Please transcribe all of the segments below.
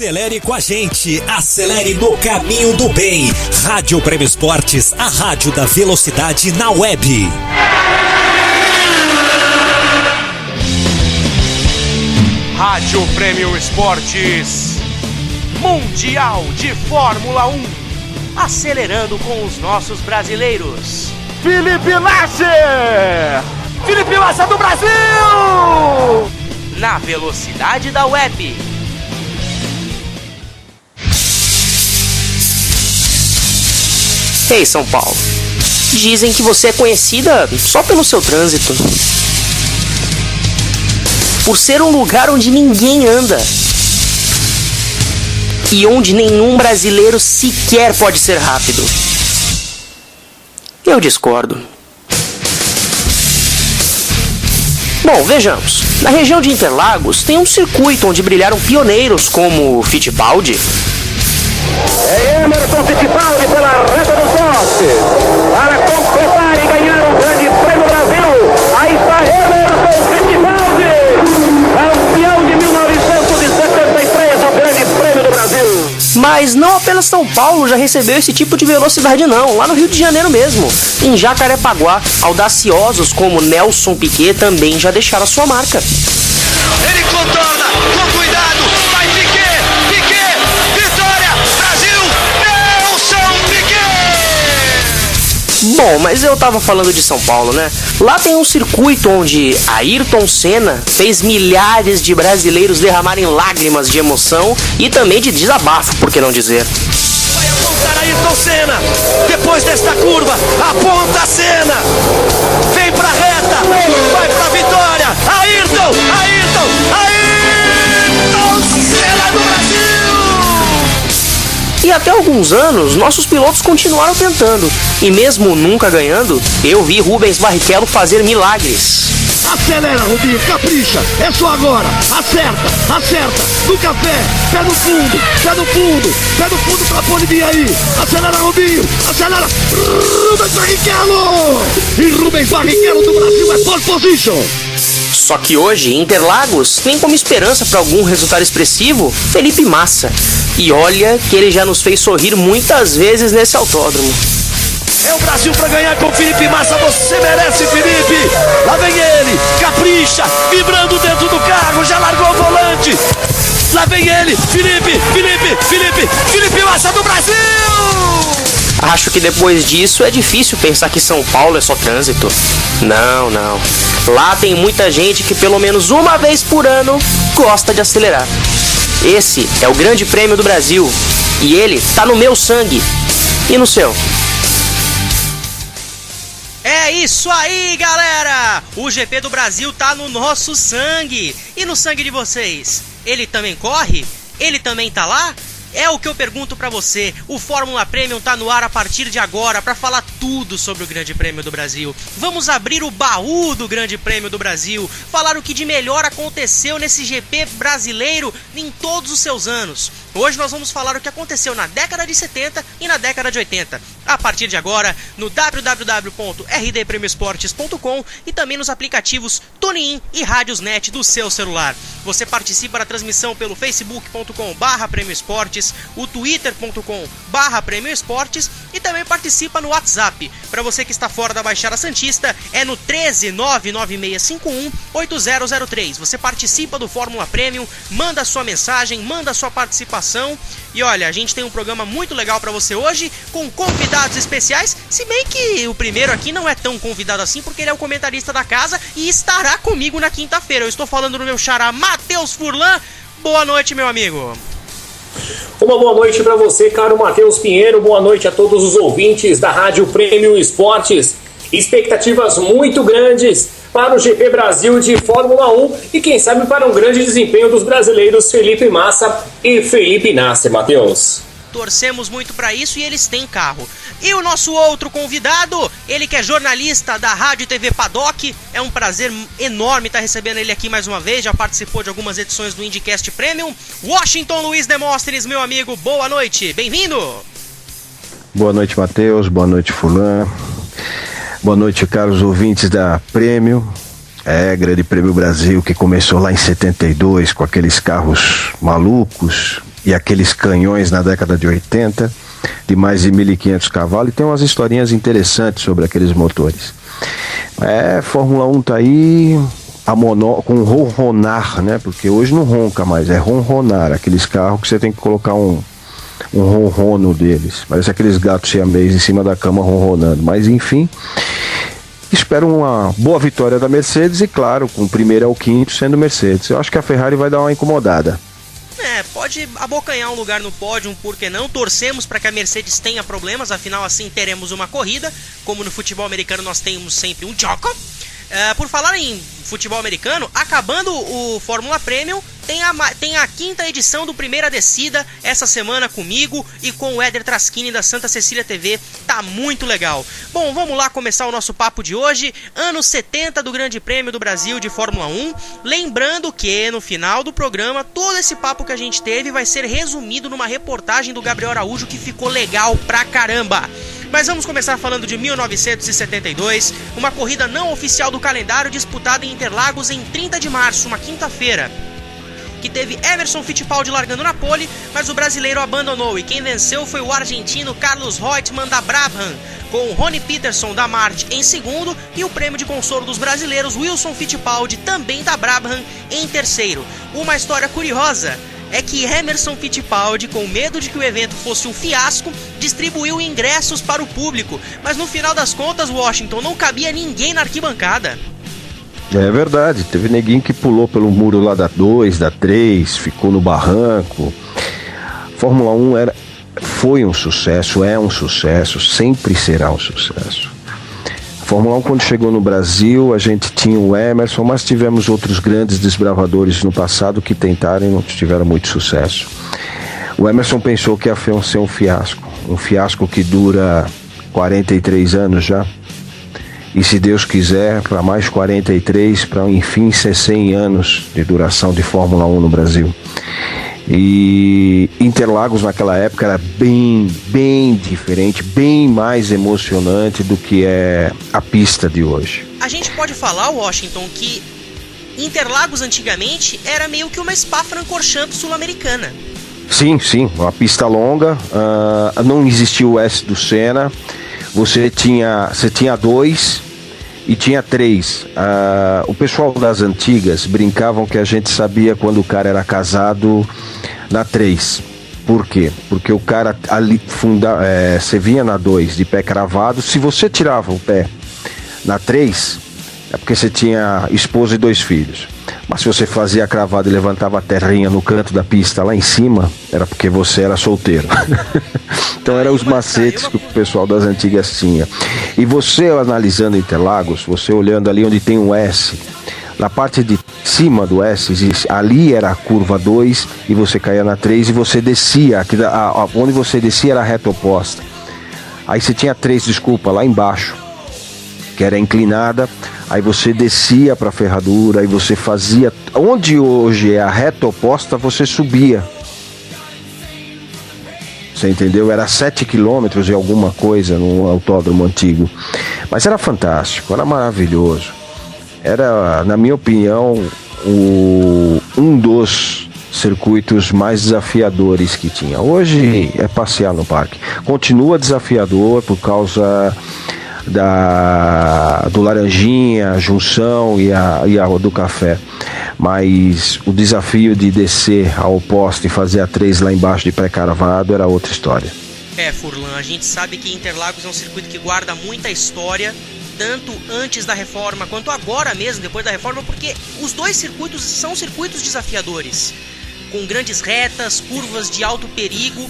Acelere com a gente, acelere no caminho do bem. Rádio Prêmio Esportes, a rádio da velocidade na web. Rádio Prêmio Esportes, Mundial de Fórmula 1, acelerando com os nossos brasileiros. Felipe Nasser! Felipe Massa do Brasil! Na velocidade da web. Ei, São Paulo. Dizem que você é conhecida só pelo seu trânsito. Por ser um lugar onde ninguém anda. E onde nenhum brasileiro sequer pode ser rápido. Eu discordo. Bom, vejamos. Na região de Interlagos tem um circuito onde brilharam pioneiros como Fittipaldi. É Emerson Fittipaldi pela reta dos postes. Para completar e ganhar o Grande Prêmio Brasil. Aí está Emerson Fittipaldi, campeão de 1973, o Grande Prêmio do Brasil. Mas não apenas São Paulo já recebeu esse tipo de velocidade não, lá no Rio de Janeiro mesmo. Em Jacarepaguá, audaciosos como Nelson Piquet também já deixaram a sua marca. Ele contorna, com cuidado, vai Piquet, vitória, Brasil, Nelson Piquet! Bom, mas eu tava falando de São Paulo, né? Lá tem um circuito onde Ayrton Senna fez milhares de brasileiros derramarem lágrimas de emoção e também de desabafo, por que não dizer. Vai apontar Ayrton Senna, depois desta curva, aponta Senna, vem pra reta, vai pra vitória, Ayrton Senna do Brasil! E até alguns anos, nossos pilotos continuaram tentando. E mesmo nunca ganhando, eu vi Rubens Barrichello fazer milagres. Acelera, Rubinho, capricha, é só agora, acerta, nunca pé no fundo pra pole vir aí, acelera, Rubinho, acelera, Rubens Barrichello, e Rubens Barrichello do Brasil é pole position. Só que hoje, Interlagos tem como esperança para algum resultado expressivo Felipe Massa. E olha que ele já nos fez sorrir muitas vezes nesse autódromo. É o Brasil pra ganhar com o Felipe Massa, você merece, Felipe! Lá vem ele, capricha, vibrando dentro do carro, já largou o volante! Lá vem ele, Felipe Massa do Brasil! Acho que depois disso é difícil pensar que São Paulo é só trânsito. Não. Lá tem muita gente que pelo menos uma vez por ano gosta de acelerar. Esse é o Grande Prêmio do Brasil e ele tá no meu sangue e no seu. É isso aí, galera! O GP do Brasil tá no nosso sangue. E no sangue de vocês? Ele também corre? Ele também tá lá? É o que eu pergunto pra você. O Fórmula Premium tá no ar a partir de agora pra falar tudo sobre o Grande Prêmio do Brasil. Vamos abrir o baú do Grande Prêmio do Brasil, falar o que de melhor aconteceu nesse GP brasileiro em todos os seus anos. Hoje nós vamos falar o que aconteceu na década de 70 e na década de 80. A partir de agora, no www.rdpremioesportes.com e também nos aplicativos TuneIn e Radiosnet do seu celular. Você participa da transmissão pelo facebook.com/prêmioesportes, o twitter.com/prêmioesportes e também participa no WhatsApp. Para você que está fora da Baixada Santista, é no 13996518003. Você participa do Fórmula Premium, manda sua mensagem, manda sua participação. E olha, a gente tem um programa muito legal pra você hoje, com convidados especiais, se bem que o primeiro aqui não é tão convidado assim, porque ele é o comentarista da casa e estará comigo na quinta-feira. Eu estou falando do meu xará Matheus Furlan. Boa noite, meu amigo. Uma boa noite para você, caro Matheus Pinheiro. Boa noite a todos os ouvintes da Rádio Prêmio Esportes. Expectativas muito grandes para o GP Brasil de Fórmula 1 e quem sabe para um grande desempenho dos brasileiros Felipe Massa e Felipe Nasser, Matheus. Torcemos muito para isso e eles têm carro. E o nosso outro convidado, ele que é jornalista da Rádio e TV Paddock, é um prazer enorme estar recebendo ele aqui mais uma vez, já participou de algumas edições do IndyCast Premium. Washington Luiz Demóstenes, meu amigo, boa noite, bem-vindo! Boa noite, Matheus, boa noite, Fulano. Boa noite, caros ouvintes da Prêmio. Grande Prêmio Brasil que começou lá em 72 com aqueles carros malucos e aqueles canhões na década de 80, de mais de 1.500 cavalos, e tem umas historinhas interessantes sobre aqueles motores. Fórmula 1 tá aí com ronronar, né? Porque hoje não ronca mais, é ronronar, aqueles carros que você tem que colocar um ronrono deles, parece aqueles gatos siamês em cima da cama ronronando, mas enfim, espero uma boa vitória da Mercedes e claro, com o primeiro ao quinto sendo Mercedes. Eu acho que a Ferrari vai dar uma incomodada. Pode abocanhar um lugar no pódio, por que não? Torcemos para que a Mercedes tenha problemas, afinal assim teremos uma corrida, como no futebol americano nós temos sempre um jockey. Por falar em futebol americano, acabando o Fórmula Premium, tem a quinta edição do Primeira Descida essa semana comigo e com o Éder Traschini da Santa Cecília TV. Tá muito legal. Bom, vamos lá começar o nosso papo de hoje. Anos 70 do Grande Prêmio do Brasil de Fórmula 1. Lembrando que no final do programa, todo esse papo que a gente teve vai ser resumido numa reportagem do Gabriel Araújo que ficou legal pra caramba. Mas vamos começar falando de 1972, uma corrida não oficial do calendário disputada em Interlagos em 30 de março, uma quinta-feira, que teve Emerson Fittipaldi largando na pole, mas o brasileiro abandonou e quem venceu foi o argentino Carlos Reutemann da Brabham, com o Ronnie Peterson da March em segundo e o prêmio de consolo dos brasileiros Wilson Fittipaldi, também da Brabham, em terceiro. Uma história curiosa é que Emerson Fittipaldi, com medo de que o evento fosse um fiasco, distribuiu ingressos para o público, mas no final das contas, Washington, não cabia ninguém na arquibancada. É verdade, teve neguinho que pulou pelo muro lá da 2, da 3, ficou no barranco. Fórmula 1 foi um sucesso, é um sucesso, sempre será um sucesso. A Fórmula 1 quando chegou no Brasil, a gente tinha o Emerson, mas tivemos outros grandes desbravadores no passado que tentaram e não tiveram muito sucesso. O Emerson pensou que ia ser um fiasco que dura 43 anos já. E se Deus quiser, para mais 43, para enfim ser 100 anos de duração de Fórmula 1 no Brasil. E Interlagos naquela época era bem diferente, bem mais emocionante do que é a pista de hoje. A gente pode falar, Washington, que Interlagos antigamente era meio que uma Spa-Francorchamps sul-americana. Sim, uma pista longa, não existia o S do Senna. Você tinha 2 e tinha 3. O pessoal das antigas brincavam que a gente sabia quando o cara era casado na 3. Por quê? Porque o cara ali você vinha na 2 de pé cravado. Se você tirava o pé na 3, é porque você tinha esposa e 2 filhos. Mas se você fazia cravado e levantava a terrinha no canto da pista lá em cima, era porque você era solteiro. Então eram os macetes que o pessoal das antigas tinha. E você analisando Interlagos, você olhando ali onde tem um S, na parte de cima do S, ali era a curva 2 e você caía na 3 e você descia, onde você descia era a reta oposta. Aí você tinha 3, lá embaixo, que era inclinada. Aí você descia para a ferradura, aí você fazia... Onde hoje é a reta oposta, você subia. Você entendeu? Era 7 quilômetros e alguma coisa no autódromo antigo. Mas era fantástico, era maravilhoso. Era, na minha opinião, um dos circuitos mais desafiadores que tinha. Hoje é passear no parque. Continua desafiador por causa do Laranjinha, a Junção e a do Café, mas o desafio de descer ao poste e fazer a 3 lá embaixo de pré-cravado era outra história. Furlan, a gente sabe que Interlagos é um circuito que guarda muita história, tanto antes da reforma quanto agora mesmo, depois da reforma, porque os dois circuitos são circuitos desafiadores, com grandes retas, curvas de alto perigo,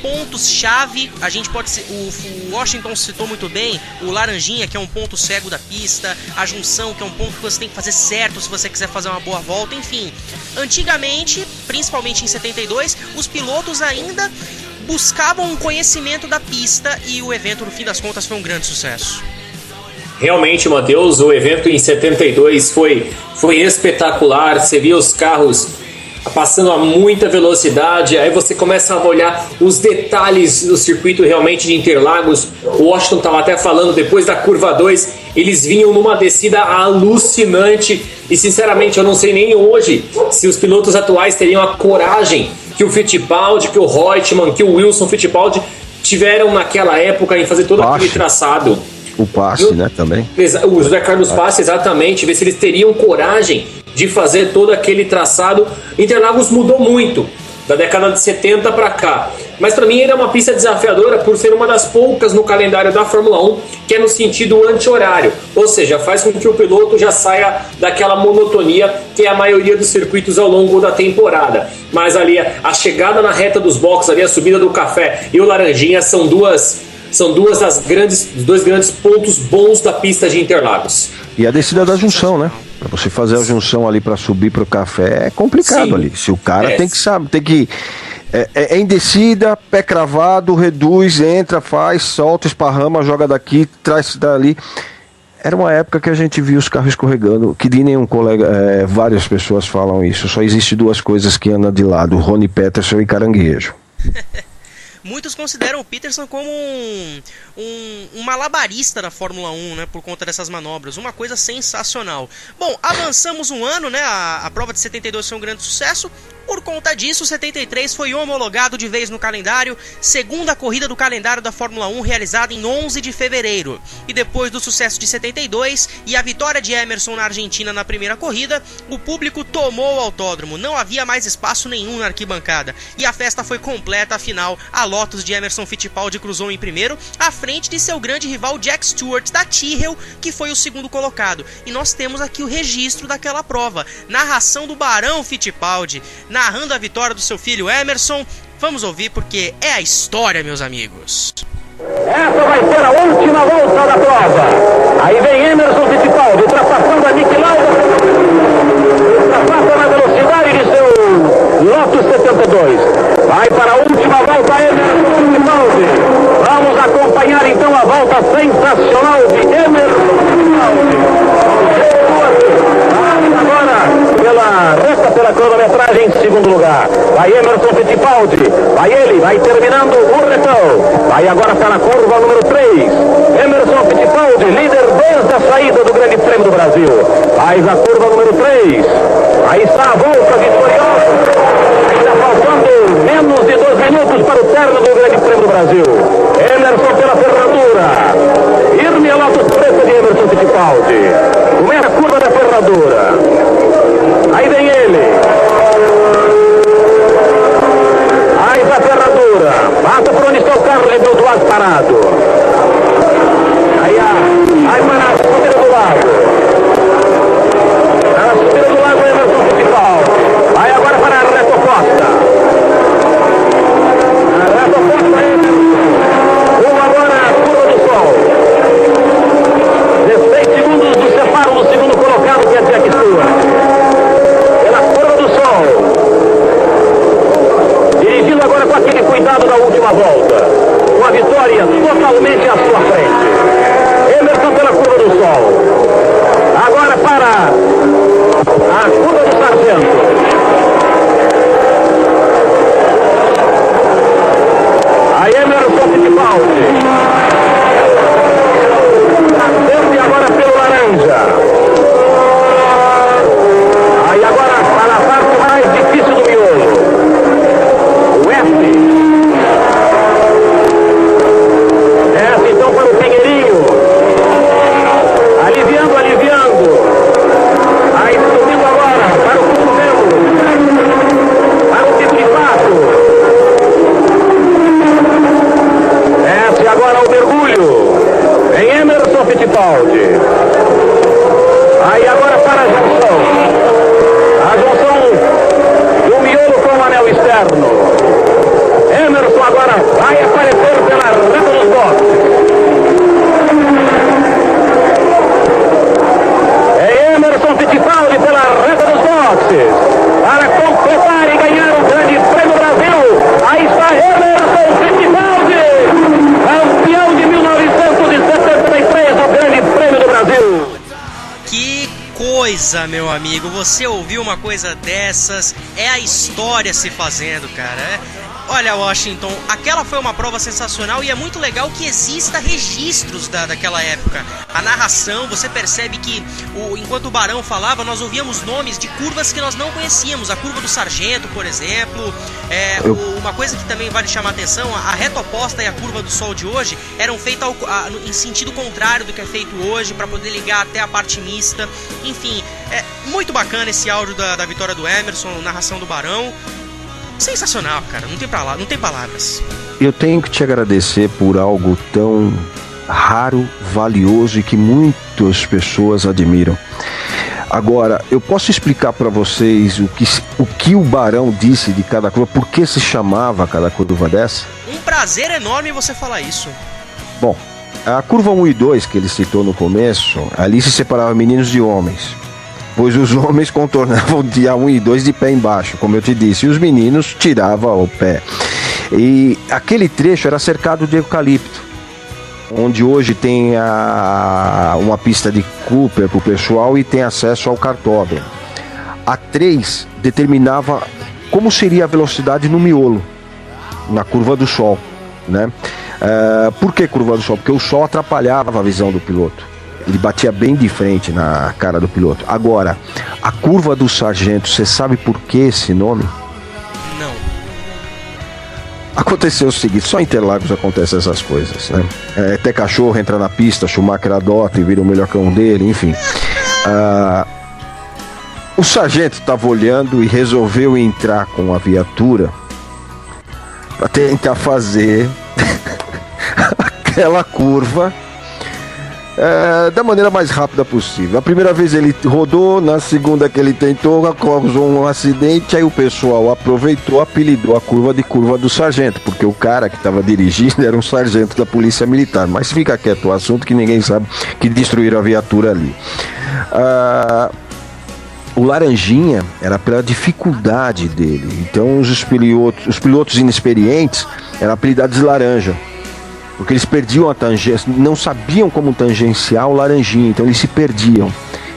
pontos-chave. A gente pode ser, o Washington citou muito bem o Laranjinha, que é um ponto cego da pista, a Junção, que é um ponto que você tem que fazer certo se você quiser fazer uma boa volta, enfim. Antigamente, principalmente em 72, os pilotos ainda buscavam um conhecimento da pista e o evento, no fim das contas, foi um grande sucesso. Realmente, Matheus, o evento em 72 foi espetacular. Você via os carros passando a muita velocidade, aí você começa a olhar os detalhes do circuito realmente de Interlagos. O Washington estava até falando, depois da curva 2, eles vinham numa descida alucinante e sinceramente eu não sei nem hoje se os pilotos atuais teriam a coragem que o Fittipaldi, que o Reutemann, que o Wilson Fittipaldi tiveram naquela época em fazer todo aquele traçado. O Passe, né, também. O José Carlos Passe, exatamente, ver se eles teriam coragem de fazer todo aquele traçado. Interlagos mudou muito da década de 70 para cá, mas para mim era uma pista desafiadora por ser uma das poucas no calendário da Fórmula 1 que é no sentido anti-horário, ou seja, faz com que o piloto já saia daquela monotonia que é a maioria dos circuitos ao longo da temporada. Mas ali a chegada na reta dos boxes, ali a subida do Café e o Laranjinha são dois grandes pontos bons da pista de Interlagos. E a descida da junção, né? Pra você fazer a junção ali pra subir pro Café é complicado. Sim. Ali. Se o cara tem que saber, tem que. É em descida, pé cravado, reduz, entra, faz, solta, esparrama, joga daqui, traz dali. Era uma época que a gente via os carros escorregando, que de nenhum colega, várias pessoas falam isso. Só existe duas coisas que andam de lado: Ronnie Peterson e caranguejo. Muitos consideram o Peterson como um malabarista da Fórmula 1, né, por conta dessas manobras. Uma coisa sensacional. Bom, avançamos um ano, né, a prova de 72 foi um grande sucesso. Por conta disso, o 73 foi homologado de vez no calendário, segunda corrida do calendário da Fórmula 1 realizada em 11 de fevereiro. E depois do sucesso de 72 e a vitória de Emerson na Argentina na primeira corrida, o público tomou o autódromo, não havia mais espaço nenhum na arquibancada. E a festa foi completa, afinal, a Lotus de Emerson Fittipaldi cruzou em primeiro, à frente de seu grande rival Jack Stewart da Tyrrell, que foi o segundo colocado. E nós temos aqui o registro daquela prova, narração do Barão Fittipaldi, narrando a vitória do seu filho Emerson. Vamos ouvir porque é a história, meus amigos. Essa vai ser a última volta da prova. Aí vem Emerson Fittipaldi, ultrapassando a Niki Lauda, ultrapassa na velocidade de seu Lotus 72. Vai para a última volta Emerson Fittipaldi. Vamos acompanhar então a volta sensacional de Emerson Fittipaldi. Agora pela cronometragem em segundo lugar. Vai Emerson Fittipaldi. Vai ele, vai terminando o retão. Vai agora para a curva número 3. Emerson Fittipaldi, líder desde a saída do Grande Prêmio do Brasil. Faz a curva número 3. Aí está a volta vitoriosa. Ainda faltando menos de 2 minutos para o término do Grande Prêmio do Brasil. Emerson pela ferradura. Firme a Lotus preta de Emerson Fittipaldi. Começa a curva da ferradura. Aí vem ele. Faz a ferradura. Passa por onde está o carro, levou do lado parado. Aí para a subida do lago. A subida do lago é Emerson Fittipaldi. Vai agora para a reta oposta. A reta oposta é Emerson. Agora a curva do sol. 16 segundos do separo do segundo colocado, que é Jack Stewart. Dirigindo agora com aquele cuidado da última volta, com a vitória totalmente à sua frente. Emerson pela curva do sol. Agora para a curva do Sargento. Aí Emerson Fittipaldi. Sargento agora pelo Laranja. Aí agora para a parte mais difícil do miolo. O F. Desce então para o Pinheirinho. Ali coisa, meu amigo, você ouviu uma coisa dessas, é a história se fazendo, cara. Olha, Washington, aquela foi uma prova sensacional e é muito legal que exista registros daquela época. A narração, você percebe que enquanto o Barão falava, nós ouvíamos nomes de curvas que nós não conhecíamos. A curva do Sargento, por exemplo. Uma coisa que também vale chamar a atenção, a reta oposta e a curva do Sol de hoje eram feitas em sentido contrário do que é feito hoje, para poder ligar até a parte mista. Enfim, é muito bacana esse áudio da vitória do Emerson, narração do Barão. Sensacional, cara, não tem palavras. Eu tenho que te agradecer por algo tão raro, valioso e que muitas pessoas admiram. Agora, eu posso explicar para vocês o que o Barão disse de cada curva, por que se chamava cada curva dessa? Um prazer enorme você falar isso. Bom, a curva 1 e 2 que ele citou no começo, ali se separava meninos de homens, pois os homens contornavam dia 1 e 2 de pé embaixo, como eu te disse, e os meninos tiravam o pé. E aquele trecho era cercado de eucalipto, onde hoje tem uma pista de Cooper para o pessoal e tem acesso ao kartódromo. A 3 determinava como seria a velocidade no miolo, na curva do Sol, né? Por que curva do Sol? Porque o Sol atrapalhava a visão do piloto. Ele batia bem de frente na cara do piloto. Agora, a curva do Sargento, você sabe por que esse nome? Não. Aconteceu o seguinte, só em Interlagos acontecem essas coisas, né? Até cachorro entra na pista, Schumacher adota e vira o melhor cão dele, enfim. O Sargento estava olhando e resolveu entrar com a viatura para tentar fazer aquela curva da maneira mais rápida possível. A primeira vez ele rodou, na segunda que ele tentou, causou um acidente, aí o pessoal aproveitou, apelidou a curva de curva do Sargento, porque o cara que estava dirigindo era um sargento da Polícia Militar. Mas fica quieto o assunto, que ninguém sabe que destruíram a viatura ali. O Laranjinha era pela dificuldade dele, então os pilotos inexperientes eram apelidados de Laranja, porque eles perdiam a tangência, não sabiam como tangenciar o Laranjinha, então eles se perdiam.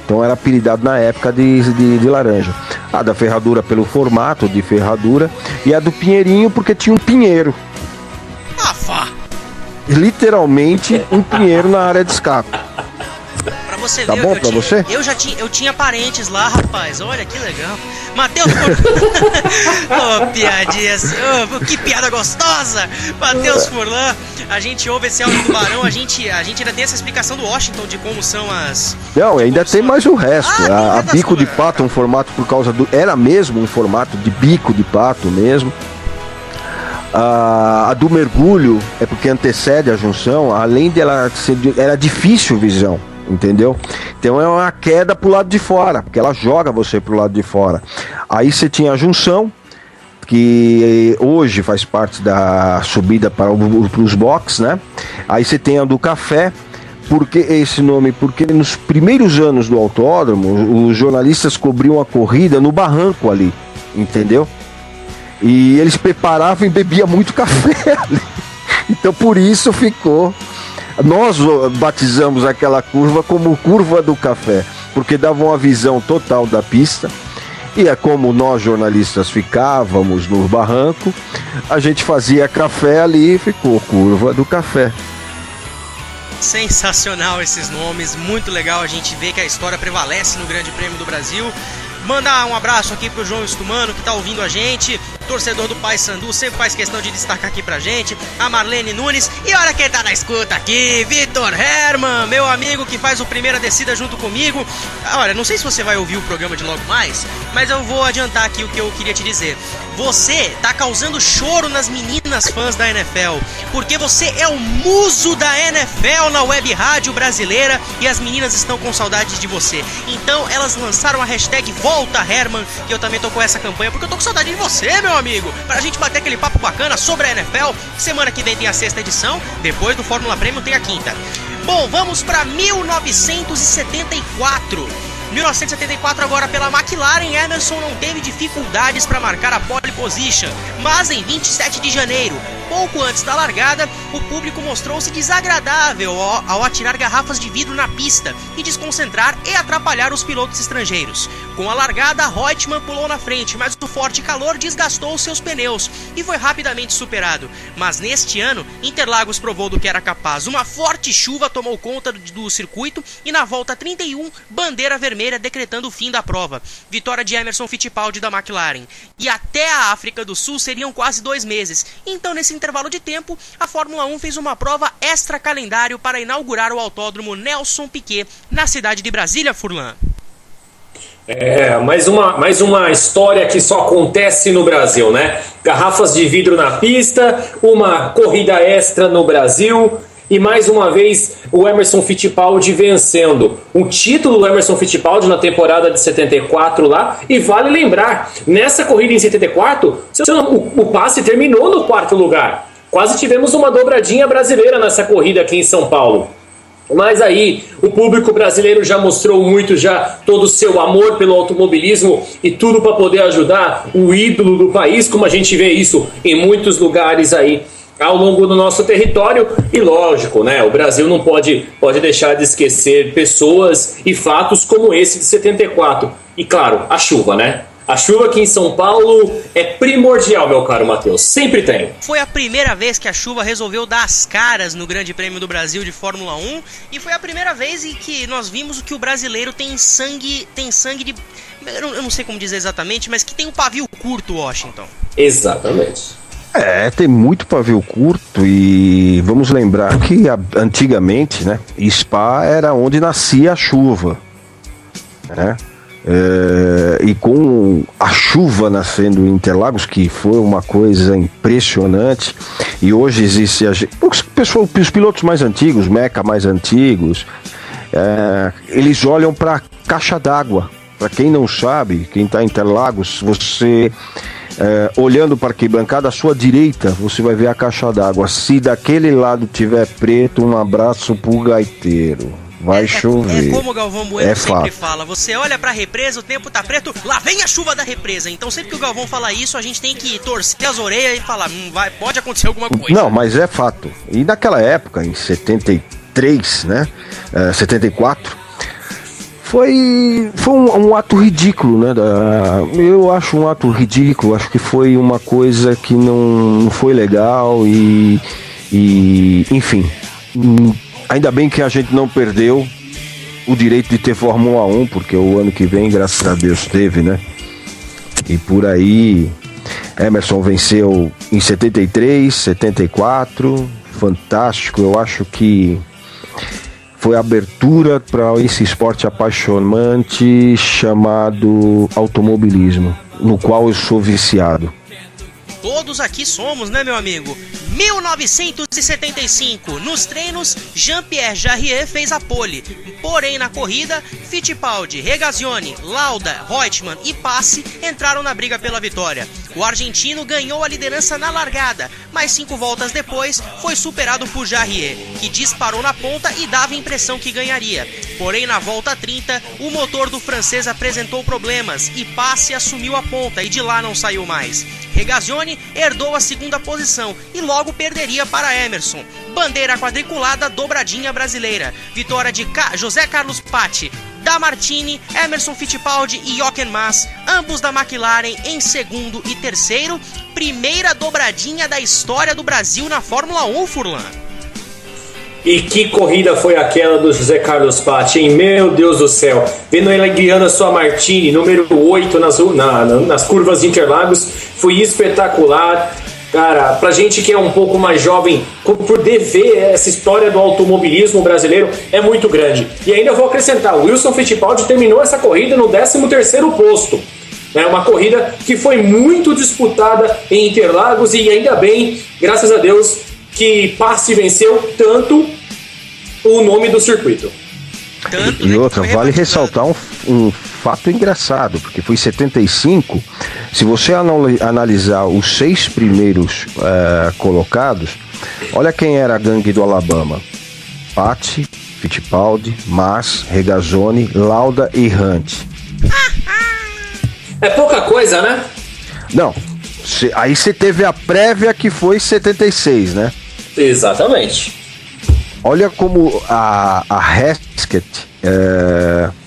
Então era apelidado na época de Laranja. A da Ferradura pelo formato de ferradura, e a do Pinheirinho porque tinha um pinheiro. Literalmente um pinheiro na área de escape. Pra você tá ver, bom pra você? Eu tinha parentes lá, rapaz. Olha que legal. Matheus piadinhas. Que piada gostosa. Matheus Furlan. A gente ouve esse áudio do Barão. A gente ainda tem essa explicação do Washington de como são as... Não, ainda tem mais o resto. A bico de pato, um formato por causa do... Era mesmo um formato de bico de pato mesmo. A do mergulho é porque antecede a junção. Além dela ser... Era difícil visão, entendeu? Então é uma queda pro lado de fora, porque ela joga você pro lado de fora. Aí você tinha a junção, que hoje faz parte da subida para os boxes, né? Aí você tem a do Café. Por que esse nome? Porque nos primeiros anos do autódromo, os jornalistas cobriam a corrida no barranco ali, entendeu? E eles preparavam e bebiam muito café ali. Então por isso ficou... Nós batizamos aquela curva como curva do café, porque dava uma visão total da pista. E é como nós jornalistas ficávamos no barranco, a gente fazia café ali e ficou curva do café. Sensacional esses nomes, muito legal a gente ver que a história prevalece no Grande Prêmio do Brasil. Mandar um abraço aqui pro João Estumano, que tá ouvindo a gente, torcedor do Paysandu, sempre faz questão de destacar aqui pra gente, a Marlene Nunes, e olha quem tá na escuta aqui, Vitor Herman, meu amigo que faz o Primeira Descida junto comigo. Olha, não sei se você vai ouvir o programa de logo mais, mas eu vou adiantar aqui o que eu queria te dizer. Você tá causando choro nas meninas fãs da NFL, porque você é o muso da NFL na web rádio brasileira e as meninas estão com saudades de você. Então elas lançaram a hashtag Volta Herman, que eu também tô com essa campanha, porque eu tô com saudade de você, meu amigo, pra gente bater aquele papo bacana sobre a NFL. Semana que vem tem a 6ª edição, depois do Fórmula Premium tem a 5ª. Bom, vamos pra 1974. 1974 agora pela McLaren, Emerson não teve dificuldades para marcar a pole position, mas em 27 de janeiro, Pouco antes da largada, o público mostrou-se desagradável ao atirar garrafas de vidro na pista e desconcentrar e atrapalhar os pilotos estrangeiros. Com a largada, Reutemann pulou na frente, mas o forte calor desgastou seus pneus e foi rapidamente superado. Mas neste ano, Interlagos provou do que era capaz. Uma forte chuva tomou conta do circuito e na volta 31, bandeira vermelha decretando o fim da prova. Vitória de Emerson Fittipaldi da McLaren. E até a África do Sul seriam quase 2 meses. Então, nesse intervalo de tempo, a Fórmula 1 fez uma prova extra-calendário para inaugurar o autódromo Nelson Piquet na cidade de Brasília, Furlan. Mais uma história que só acontece no Brasil, né? Garrafas de vidro na pista, uma corrida extra no Brasil e mais uma vez o Emerson Fittipaldi vencendo. Um título do Emerson Fittipaldi na temporada de 74 lá, e vale lembrar, nessa corrida em 74, o passe terminou no 4º lugar. Quase tivemos uma dobradinha brasileira nessa corrida aqui em São Paulo. Mas aí o público brasileiro já mostrou muito todo o seu amor pelo automobilismo e tudo para poder ajudar o ídolo do país, como a gente vê isso em muitos lugares aí ao longo do nosso território. E lógico, né, o Brasil não pode deixar de esquecer pessoas e fatos como esse de 74. E claro, a chuva, né? A chuva aqui em São Paulo é primordial, meu caro Matheus. Sempre tem. Foi a primeira vez que a chuva resolveu dar as caras no Grande Prêmio do Brasil de Fórmula 1. E foi a primeira vez em que nós vimos que o brasileiro tem sangue de... Eu não sei como dizer exatamente, mas que tem um pavio curto, Washington. Exatamente. Tem muito pavio curto e vamos lembrar que antigamente, né, Spa era onde nascia a chuva, né? E com a chuva nascendo em Interlagos, que foi uma coisa impressionante, e hoje existe os pilotos mais antigos, Meca mais antigos, eles olham para a caixa d'água. Para quem não sabe, quem está em Interlagos, você olhando para a arquibancada à sua direita, você vai ver a caixa d'água. Se daquele lado tiver preto, um abraço pro gaiteiro. Vai chover. É como o Galvão Bueno sempre fala. Você olha pra represa, o tempo tá preto, lá vem a chuva da represa. Então sempre que o Galvão fala isso, a gente tem que torcer as orelhas e falar, pode acontecer alguma coisa. Não, mas é fato. E naquela época, em 73, né, 74, foi um ato ridículo, né? Eu acho um ato ridículo. Acho que foi uma coisa que não foi legal e enfim... Ainda bem que a gente não perdeu o direito de ter Fórmula 1, porque o ano que vem, graças a Deus, teve, né? E por aí, Emerson venceu em 73, 74, fantástico. Eu acho que foi a abertura para esse esporte apaixonante chamado automobilismo, no qual eu sou viciado. Todos aqui somos, né, meu amigo? 1975, nos treinos, Jean-Pierre Jarier fez a pole. Porém, na corrida, Fittipaldi, Regazzoni, Lauda, Reutemann e Passi entraram na briga pela vitória. O argentino ganhou a liderança na largada, mas 5 voltas depois foi superado por Jarier, que disparou na ponta e dava a impressão que ganharia. Porém, na volta 30, o motor do francês apresentou problemas e Passi assumiu a ponta e de lá não saiu mais. Regazzoni herdou a 2ª posição e logo perderia para Emerson. Bandeira quadriculada, dobradinha brasileira. Vitória de José Carlos Patti, da Martini, Emerson Fittipaldi e Jochen Mass, ambos da McLaren em 2º e 3º. Primeira dobradinha da história do Brasil na Fórmula 1, Furlan. E que corrida foi aquela do José Carlos Patti, hein? Meu Deus do céu. Vendo ele guiando a sua Martini, número 8 nas curvas de Interlagos, foi espetacular. Cara, pra gente que é um pouco mais jovem, poder ver essa história do automobilismo brasileiro é muito grande. E ainda vou acrescentar, o Wilson Fittipaldi terminou essa corrida no 13º posto. É uma corrida que foi muito disputada em Interlagos e ainda bem, graças a Deus, que Passi venceu tanto o nome do circuito. E outra, vale ressaltar um fato engraçado, porque foi 75. Se você analisar os 6 primeiros colocados, olha quem era a gangue do Alabama: Patti, Fittipaldi, Mass, Regazzoni, Lauda e Hunt. É pouca coisa, né? Não, Aí você teve a prévia que foi 76, né? Exatamente. Olha como a Hesketh,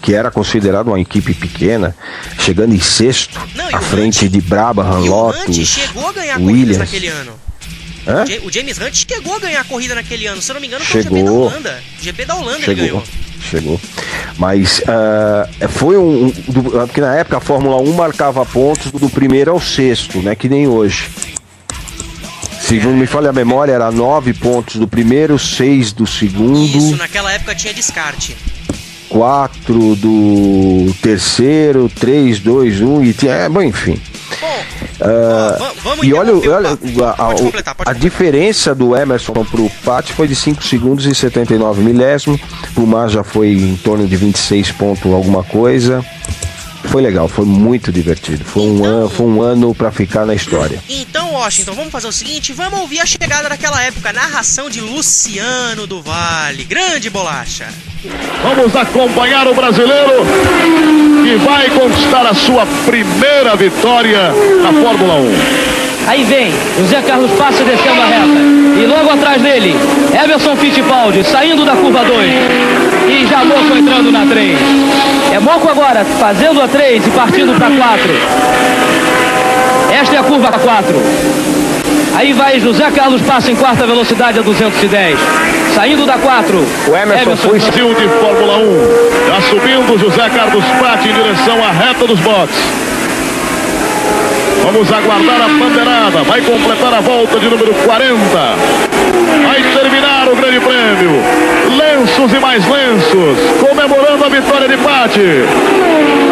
que era considerada uma equipe pequena, chegando em sexto, à frente de Brabham, Lotus, o Hunt chegou a ganhar Williams corridas naquele ano. O James Hunt chegou a ganhar a corrida naquele ano. Se eu não me engano, foi o GP da Holanda. GP da Holanda ele ganhou. Chegou. Mas foi porque na época a Fórmula 1 marcava pontos do primeiro ao sexto, né? Que nem hoje. Se não me falha a memória, era 9 pontos do primeiro, 6 do segundo. Isso, naquela época tinha descarte. 4 do terceiro, 3, 2, 1 e tinha. Bom, enfim. Vamos e olha a diferença do Emerson pro Pat foi de 5 segundos e 79 milésimos. O Mar já foi em torno de 26 pontos alguma coisa. Foi legal, foi muito divertido. Foi um ano pra ficar na história. Então, Washington, vamos fazer o seguinte: vamos ouvir a chegada daquela época, narração de Luciano do Vale. Grande bolacha. Vamos acompanhar o brasileiro que vai conquistar a sua primeira vitória na Fórmula 1. Aí vem José Carlos Passe descendo a reta. E logo atrás dele, Emerson Fittipaldi saindo da curva 2. E já Moco entrando na 3. É Moco agora fazendo a 3 e partindo para 4. Esta é a curva 4. Aí vai José Carlos Passe em quarta velocidade a 210. Saindo da 4. O Emerson foi Brasil de Fórmula 1. Já subindo José Carlos Passe em direção à reta dos boxes. Vamos aguardar a bandeirada. Vai completar a volta de número 40. Vai terminar o grande prêmio. Lenços e mais lenços. Comemorando a vitória de Patti.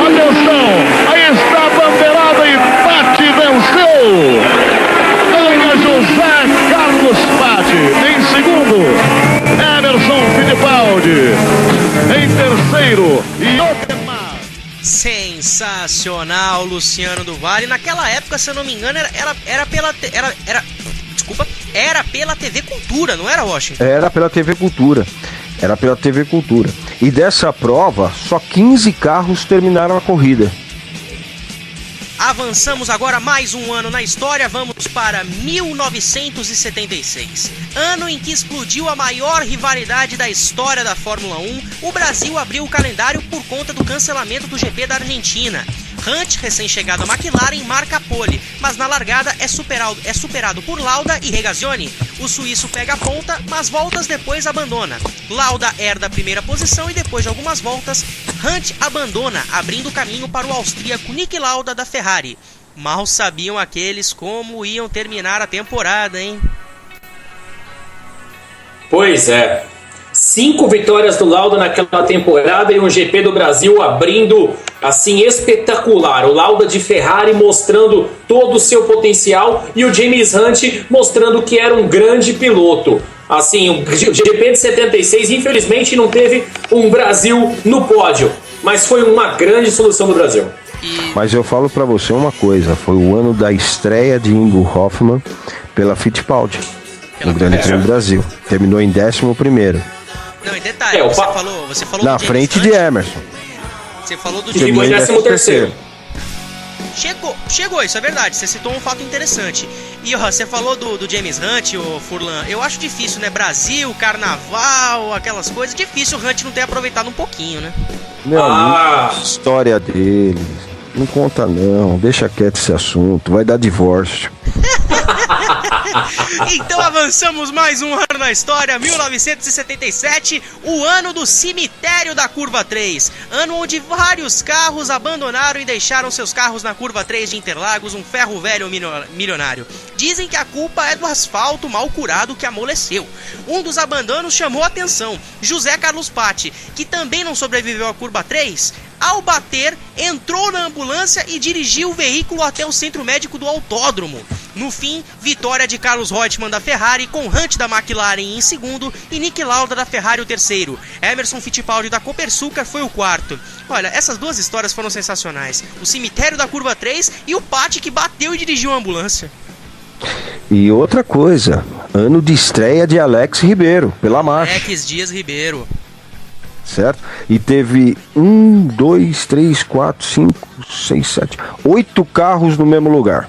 Atenção. Aí está a bandeirada e Patti venceu. Ganha José Carlos Patti. Em segundo, Emerson Fittipaldi. Em terceiro, Otmar. Sensacional, Luciano do Vale. Naquela época, se eu não me engano, era pela TV Cultura, não era, Washington? Era pela TV Cultura. E dessa prova, só 15 carros terminaram a corrida. Avançamos agora mais um ano na história, vamos para 1976. Ano em que explodiu a maior rivalidade da história da Fórmula 1, o Brasil abriu o calendário por conta do cancelamento do GP da Argentina. Hunt, recém-chegado à McLaren, marca a pole, mas na largada é superado por Lauda e Regazzoni. O suíço pega a ponta, mas voltas depois abandona. Lauda herda a primeira posição e depois de algumas voltas, Hunt abandona, abrindo caminho para o austríaco Niki Lauda da Ferrari. Mal sabiam aqueles como iam terminar a temporada, hein? Pois é. 5 vitórias do Lauda naquela temporada e um GP do Brasil abrindo assim espetacular. O Lauda de Ferrari mostrando todo o seu potencial e o James Hunt mostrando que era um grande piloto. Assim, o GP de 76 infelizmente não teve um Brasil no pódio, mas foi uma grande solução do Brasil. Mas eu falo pra você uma coisa, foi o ano da estreia de Ingo Hoffmann pela Fittipaldi no Grande Prêmio do Brasil. Terminou em 11º. Não, e detalhe, você falou na do frente Hunt, de Emerson. Você falou do Chegou em 13º. Chegou, isso é verdade. Você citou um fato interessante. E você falou do James Hunt, o Furlan. Eu acho difícil, né? Brasil, carnaval, aquelas coisas. Difícil o Hunt não ter aproveitado um pouquinho, né? Meu amigo, história dele. Não conta não, deixa quieto esse assunto, vai dar divórcio. Então avançamos mais um ano na história, 1977, o ano do cemitério da curva 3, ano onde vários carros abandonaram e deixaram seus carros na curva 3 de Interlagos, um ferro velho milionário. Dizem que a culpa é do asfalto mal curado que amoleceu. Um dos abandonos chamou a atenção, José Carlos Patti, que também não sobreviveu à curva 3, ao bater, entrou na ambulância e dirigiu o veículo até o centro médico do autódromo. No fim, vitória de Carlos Reutemann da Ferrari, com Hunt da McLaren em segundo e Niki Lauda da Ferrari o terceiro. Emerson Fittipaldi da Copersucar foi o quarto. Olha, essas duas histórias foram sensacionais. O cemitério da curva 3 e o Patti que bateu e dirigiu a ambulância. E outra coisa, ano de estreia de Alex Ribeiro, pela marcha. Alex Dias Ribeiro. Certo? E teve 1, 2, 3, 4, 5, 6, 7, 8 carros no mesmo lugar.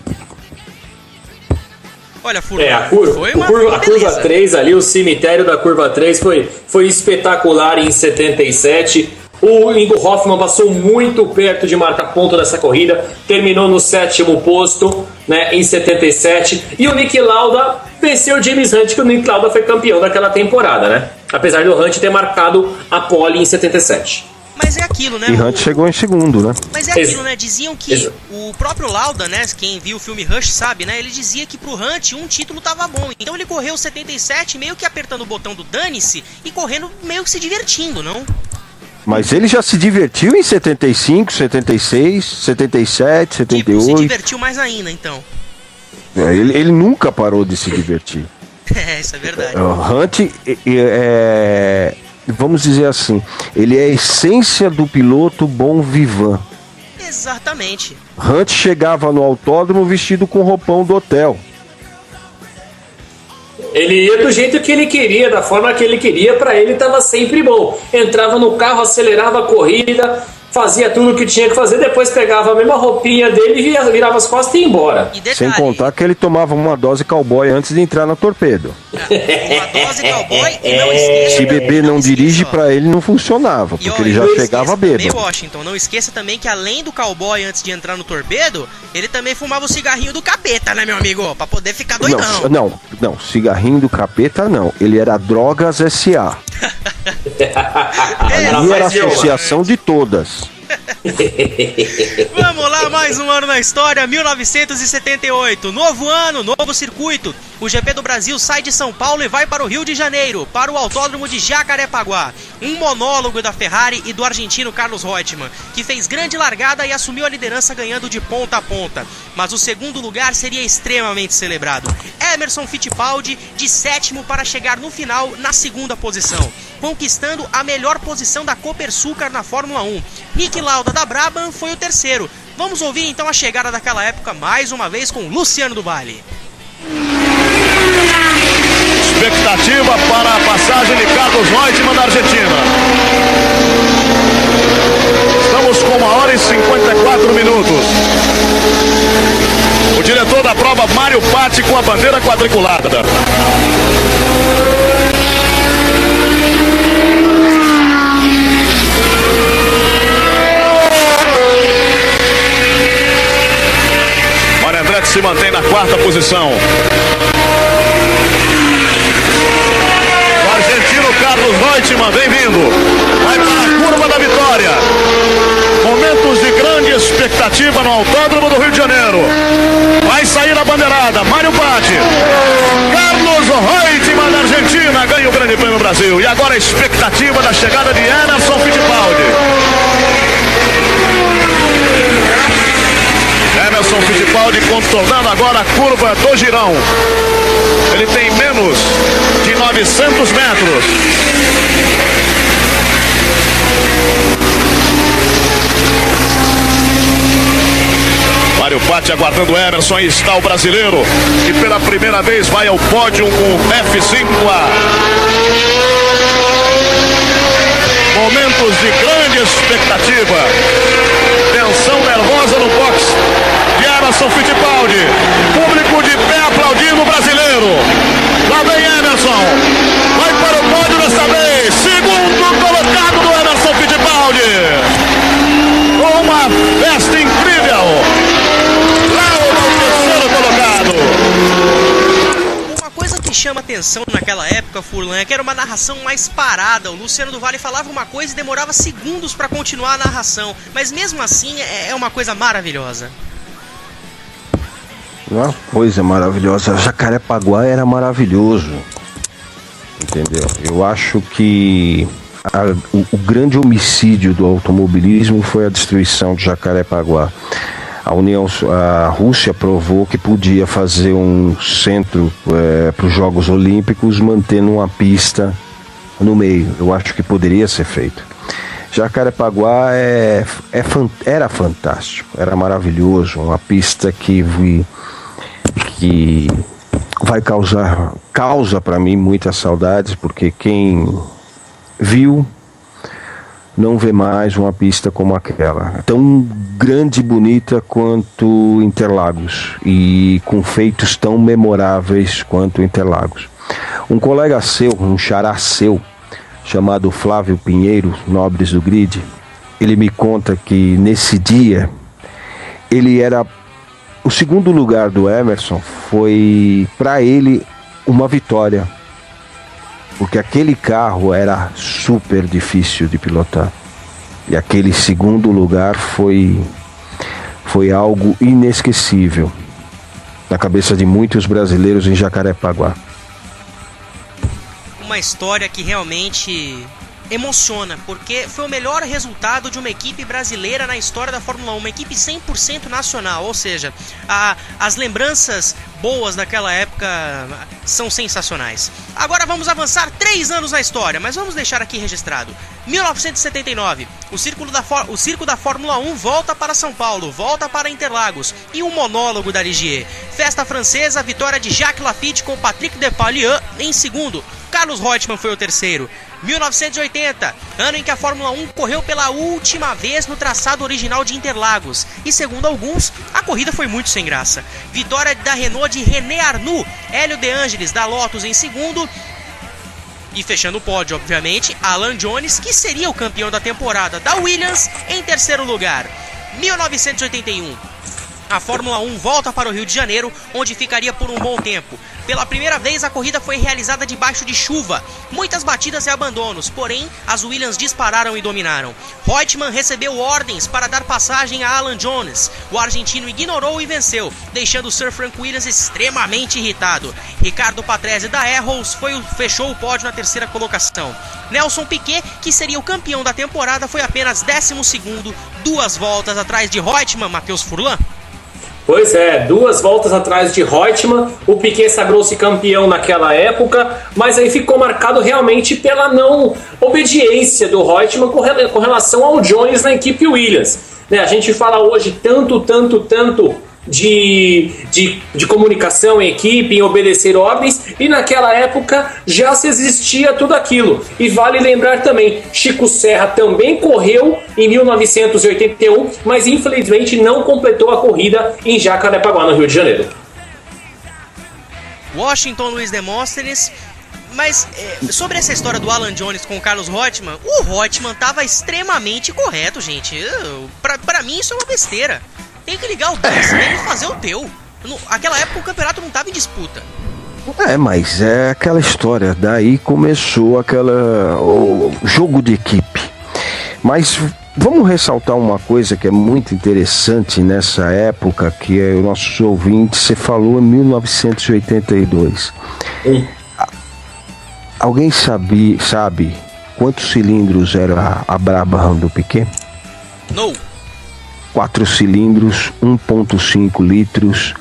Olha, Furlan, a curva 3 ali, o cemitério da curva 3 foi espetacular em 77. O Ingo Hoffmann passou muito perto de marcar ponto nessa corrida, terminou no 7º posto, né, em 77. E o Niki Lauda venceu o James Hunt, que o Niki Lauda foi campeão daquela temporada, né? Apesar do Hunt ter marcado a pole em 77. Mas é aquilo, né? E Hunt chegou em segundo, né? Mas é aquilo, né? Diziam que o próprio Lauda, né? Quem viu o filme Rush sabe, né? Ele dizia que pro Hunt um título tava bom. Então ele correu 77 meio que apertando o botão do dane-se e correndo meio que se divertindo, não? Mas ele já se divertiu em 75, 76, 77, 78. Tipo, se divertiu mais ainda, então. Ele nunca parou de se divertir. Isso é verdade. O Hunt vamos dizer assim, ele é a essência do piloto bon vivant. Exatamente. Hunt chegava no autódromo vestido com roupão do hotel. Ele ia do jeito que ele queria, da forma que ele queria, pra ele tava sempre bom. Entrava no carro, acelerava a corrida, fazia tudo o que tinha que fazer, depois pegava a mesma roupinha dele e virava as costas e ia embora. E detalhe, sem contar que ele tomava uma dose cowboy antes de entrar na torpedo. Uma dose cowboy e não esqueça... Se beber não dirige, pra ele não funcionava, porque ele já chegava bêbado. Washington, não esqueça também que além do cowboy antes de entrar no torpedo, ele também fumava o cigarrinho do capeta, né, meu amigo? Pra poder ficar doidão. Não, cigarrinho do capeta não. Ele era Drogas S.A. Ali era a associação de todas. Vamos lá, mais um ano na história, 1978. Novo ano, novo circuito. O GP do Brasil sai de São Paulo e vai para o Rio de Janeiro, para o Autódromo de Jacarepaguá. Um monólogo da Ferrari e do argentino Carlos Reutemann, que fez grande largada e assumiu a liderança ganhando de ponta a ponta. Mas o segundo lugar seria extremamente celebrado. Emerson Fittipaldi de 7º para chegar no final na segunda posição, conquistando a melhor posição da Copersucar na Fórmula 1. Niki Lauda da Brabham foi o terceiro. Vamos ouvir então a chegada daquela época mais uma vez com Luciano do Vale. Expectativa para a passagem de Carlos Reutemann da Argentina. Estamos com 1 hora e 54 minutos. O diretor da prova, Mário Patti, com a bandeira quadriculada. Mário Andretti se mantém na 4ª posição. O argentino Carlos Reutemann vem vindo. Vai para a curva da vitória. Momentos de grande expectativa no Autódromo do Rio de Janeiro. Vai sair a bandeirada, Mário Patti. Carlos Reutemann da Argentina ganha o Grande Prêmio Brasil. E agora a expectativa da chegada de Emerson Fittipaldi. Emerson Fittipaldi contornando agora a curva do Girão. Ele tem menos de 900 metros. Mário Patti aguardando o Emerson. Aí está o brasileiro, que pela primeira vez vai ao pódio com F5A. Momentos de grande expectativa. Tensão nervosa no box de Emerson Fittipaldi. Público de pé aplaudindo o brasileiro. Lá vem Emerson. Vai para o pódio dessa vez. Segundo colocado do Emerson Fittipaldi. Uma festa incrível. Uma coisa que chama atenção naquela época, Furlan, é que era uma narração mais parada. O Luciano do Vale falava uma coisa e demorava segundos para continuar a narração. Mas mesmo assim é uma coisa maravilhosa. Uma coisa maravilhosa. Jacarepaguá era maravilhoso. Entendeu? Eu acho que o grande homicídio do automobilismo foi a destruição de Jacarepaguá. A Rússia provou que podia fazer um centro para os Jogos Olímpicos mantendo uma pista no meio. Eu acho que poderia ser feito. Jacarepaguá era fantástico, era maravilhoso, uma pista que vai causa para mim muitas saudades, porque quem viu não vê mais uma pista como aquela, tão grande e bonita quanto Interlagos e com feitos tão memoráveis quanto Interlagos. Um colega seu, um xará seu, chamado Flávio Pinheiro, Nobres do Grid, ele me conta que nesse dia ele era o segundo lugar do Emerson, foi para ele uma vitória, porque aquele carro era super difícil de pilotar. E aquele segundo lugar foi algo inesquecível na cabeça de muitos brasileiros em Jacarepaguá. Uma história que realmente emociona, porque foi o melhor resultado de uma equipe brasileira na história da Fórmula 1, uma equipe 100% nacional, ou seja, as lembranças boas daquela época são sensacionais. Agora vamos avançar 3 anos na história, mas vamos deixar aqui registrado. 1979, o circo da Fórmula 1 volta para São Paulo, volta para Interlagos, e um monólogo da Ligier. Festa francesa, vitória de Jacques Lafitte com Patrick Depailler em segundo. Carlos Reutemann foi o terceiro. 1980, ano em que a Fórmula 1 correu pela última vez no traçado original de Interlagos, e segundo alguns, a corrida foi muito sem graça. Vitória da Renault de René Arnoux, Hélio De Angelis da Lotus em segundo, e fechando o pódio, obviamente, Alan Jones, que seria o campeão da temporada da Williams, em terceiro lugar. 1981, a Fórmula 1 volta para o Rio de Janeiro, onde ficaria por um bom tempo. Pela primeira vez, a corrida foi realizada debaixo de chuva, muitas batidas e abandonos, porém, as Williams dispararam e dominaram. Reutemann recebeu ordens para dar passagem a Alan Jones. O argentino ignorou e venceu, deixando o Sir Frank Williams extremamente irritado. Ricardo Patrese da Arrows fechou o pódio na terceira colocação. Nelson Piquet, que seria o campeão da temporada, foi apenas 12º, 2 voltas atrás de Reutemann. Matheus Furlan. Pois é, 2 voltas atrás de Reutemann, o Piquet sagrou-se campeão naquela época, mas aí ficou marcado realmente pela não obediência do Reutemann com relação ao Jones na equipe Williams. Né, a gente fala hoje tanto de comunicação em equipe, em obedecer ordens, e naquela época já se existia tudo aquilo. E vale lembrar também, Chico Serra também correu em 1981, mas infelizmente não completou a corrida em Jacarepaguá, no Rio de Janeiro. Washington, Luiz Demóstenes. Mas sobre essa história do Alan Jones com o Carlos Reutemann, o Reutemann estava extremamente correto, gente. Pra mim isso é uma besteira. Tem que ligar o dance e fazer o teu. Naquela época o campeonato não estava em disputa. Mas é aquela história. Daí começou o jogo de equipe. Mas vamos ressaltar uma coisa que é muito interessante nessa época, que é o nosso ouvinte, você falou em 1982. Alguém sabe quantos cilindros era a Brabham do Piquet? Não. 4 cilindros, 1.5 litros,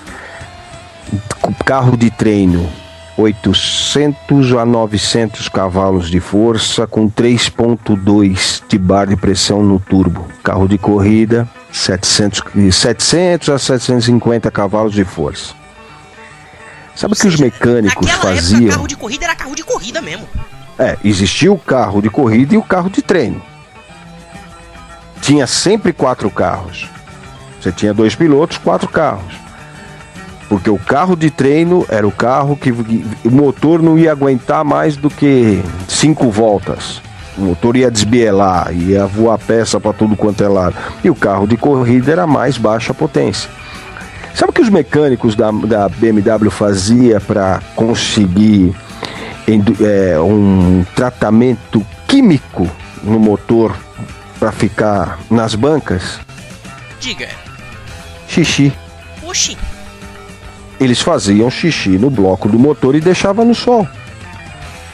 carro de treino, 800 a 900 cavalos de força, com 3.2 de bar de pressão no turbo. Carro de corrida, 700 a 750 cavalos de força. Sabe o que os mecânicos faziam? Época, carro de corrida era carro de corrida mesmo. Existia o carro de corrida e o carro de treino. Tinha sempre 4 carros. Você tinha 2 pilotos, 4 carros. Porque o carro de treino era o carro que o motor não ia aguentar mais do que 5 voltas. O motor ia desbielar, ia voar peça para tudo quanto é lado. E o carro de corrida era mais baixa potência. Sabe o que os mecânicos da BMW faziam para conseguir um tratamento químico no motor para ficar nas bancas? Diga. Xixi. Oxi. Eles faziam xixi no bloco do motor e deixavam no sol.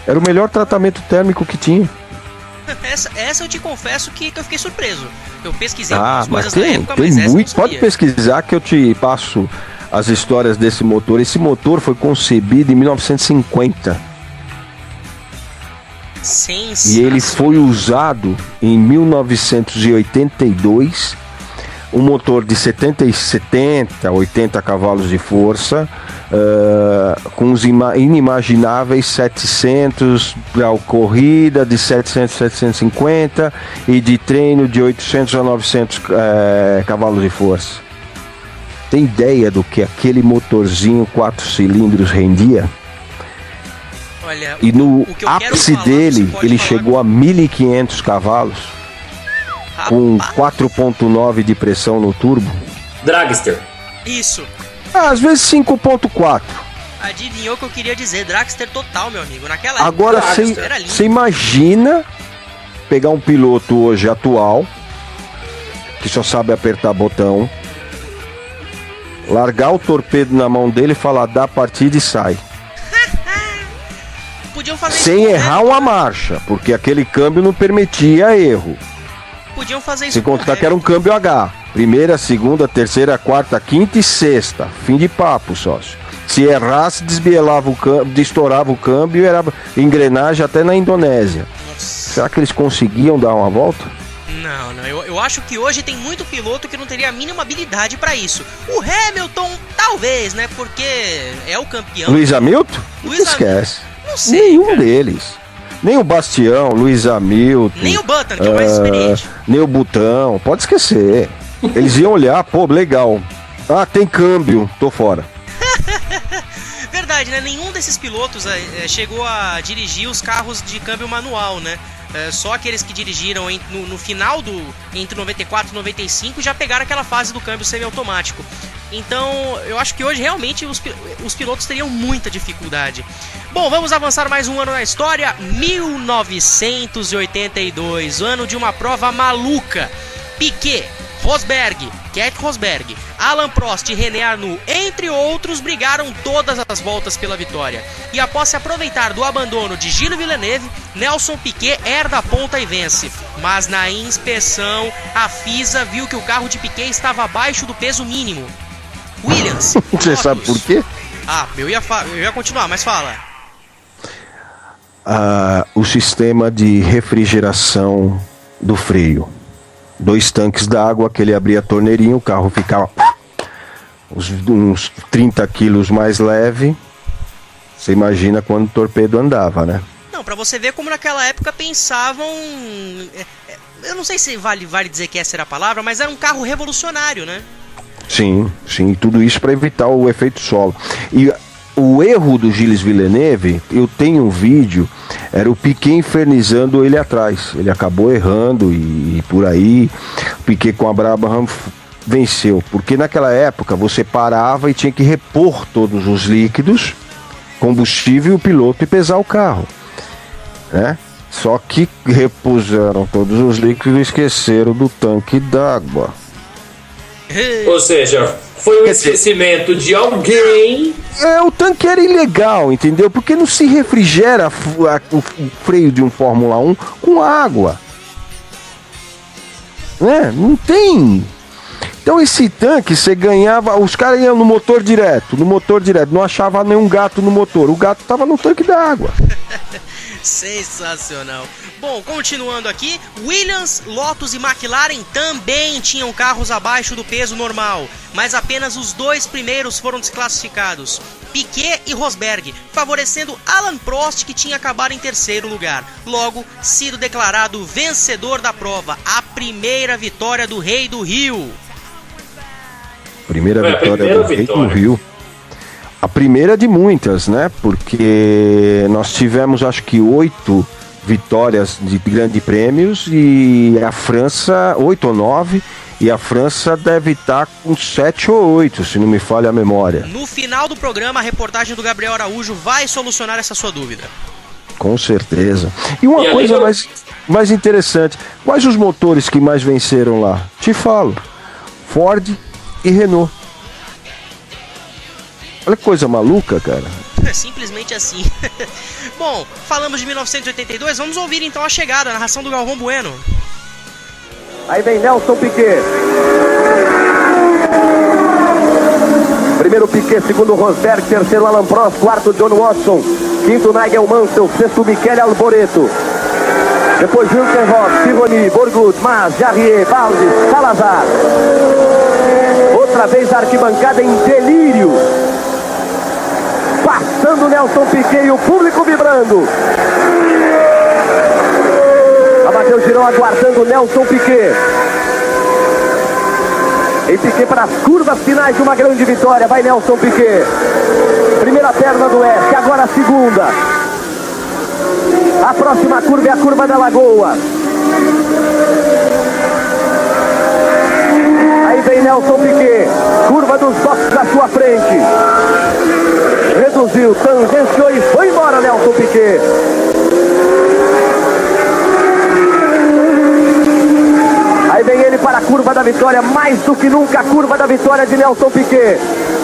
Era o melhor tratamento térmico que tinha. Essa eu te confesso que eu fiquei surpreso. Eu pesquisei algumas coisas da época, tem mas muito. Pode pesquisar que eu te passo as histórias desse motor. Esse motor foi concebido em 1950. E ele foi usado em 1982 um motor de 70, 80 cavalos de força, com os inimagináveis 700 para corrida, de 700 a 750 e de treino de 800 a 900 cavalos de força. Tem ideia do que aquele motorzinho 4 cilindros rendia? Olha, e no ápice dele, ele chegou a 1.500 cavalos, com 4.9 de pressão no turbo. Dragster. Isso. Às vezes 5.4. Adivinhou o que eu queria dizer, Dragster total, meu amigo. Naquela época, agora você imagina pegar um piloto hoje atual, que só sabe apertar botão, largar o torpedo na mão dele e falar, dá a partida e sai. Podiam fazer sem isso errar uma marcha, porque aquele câmbio não permitia erro. Podiam fazer isso. Se contar que era um câmbio H. Primeira, segunda, terceira, quarta, quinta e sexta. Fim de papo, sócio. Se errasse, desbielava o câmbio, estourava o câmbio e era engrenagem até na Indonésia. Nossa. Será que eles conseguiam dar uma volta? Não. Eu acho que hoje tem muito piloto que não teria a mínima habilidade pra isso. O Hamilton, talvez, né? Porque é o campeão. Luiz Hamilton? Esquece. Não sei. Nenhum cara. deles. Nem o Bastião, Luiz Hamilton. Nem o Button, que é o mais experiente. Nem o Butão. Pode esquecer. Eles iam olhar, pô, legal. Ah, tem câmbio, tô fora. Verdade, né? Nenhum desses pilotos chegou a dirigir os carros de câmbio manual, né? Só aqueles que dirigiram no final entre 94 e 95 já pegaram aquela fase do câmbio semiautomático. Então, eu acho que hoje realmente os pilotos teriam muita dificuldade. Bom, vamos avançar mais um ano na história. 1982, ano de uma prova maluca. Piquet, Rosberg, Keke Rosberg, Alain Prost e René Arnoux, entre outros, brigaram todas as voltas pela vitória. E após se aproveitar do abandono de Gilles Villeneuve, Nelson Piquet herda a ponta e vence. Mas na inspeção, a FISA viu que o carro de Piquet estava abaixo do peso mínimo. Williams. Você sabe por quê? Eu ia continuar, mas fala. O sistema de refrigeração do freio. 2 tanques d'água, que ele abria a torneirinha, o carro ficava uns 30 quilos mais leve. Você imagina quando o torpedo andava, né? Não, pra você ver como naquela época pensavam... Eu não sei se vale dizer que essa era a palavra, mas era um carro revolucionário, né? Sim, tudo isso para evitar o efeito solo. E o erro do Gilles Villeneuve, eu tenho um vídeo, era o Piquet infernizando ele atrás. Ele acabou errando e por aí o Piquet com a Brabham venceu. Porque naquela época você parava e tinha que repor todos os líquidos, combustível e o piloto e pesar o carro, né? Só que repuseram todos os líquidos e esqueceram do tanque d'água. Ou seja, foi um esquecimento de alguém. O tanque era ilegal, entendeu? Porque não se refrigera o freio de um Fórmula 1 com água, né? Não tem. Então esse tanque você ganhava, os caras iam no motor direto, não achava nenhum gato no motor, o gato tava no tanque da água. Sensacional. Bom, continuando aqui, Williams, Lotus e McLaren também tinham carros abaixo do peso normal, mas apenas os 2 primeiros foram desclassificados, Piquet e Rosberg, favorecendo Alain Prost, que tinha acabado em 3º lugar, logo sido declarado vencedor da prova, a primeira vitória do Rei do Rio. Primeira vitória do Rei do Rio. A primeira de muitas, né? Porque nós tivemos, acho que 8 vitórias de grandes prêmios e a França, 8 ou 9, e a França deve estar com 7 ou 8, se não me falha a memória. No final do programa, a reportagem do Gabriel Araújo vai solucionar essa sua dúvida. Com certeza. E uma coisa mais interessante, quais os motores que mais venceram lá? Te falo, Ford e Renault. Olha que coisa maluca, cara. É simplesmente assim. Bom, falamos de 1982, vamos ouvir então a chegada, a narração do Galvão Bueno. Aí vem Nelson Piquet. Primeiro Piquet, segundo Rosberg, terceiro Alain Prost, quarto John Watson, quinto Nigel Mansell, sexto Michele Alboreto. Depois Wilkenroth, Pironi, Borgut, Mas, Jarrier, Baldi, Salazar. Outra vez a arquibancada em delírio. Passando Nelson Piquet e o público vibrando. Amadeu Girão aguardando Nelson Piquet. Em Piquet para as curvas finais de uma grande vitória. Vai Nelson Piquet. Primeira perna do Oeste, agora a segunda. A próxima curva é a curva da Lagoa. Aí vem Nelson Piquet. Curva dos boxes à sua frente. Reduziu, tangenciou e foi embora Nelson Piquet. Aí vem ele para a curva da vitória, mais do que nunca a curva da vitória de Nelson Piquet.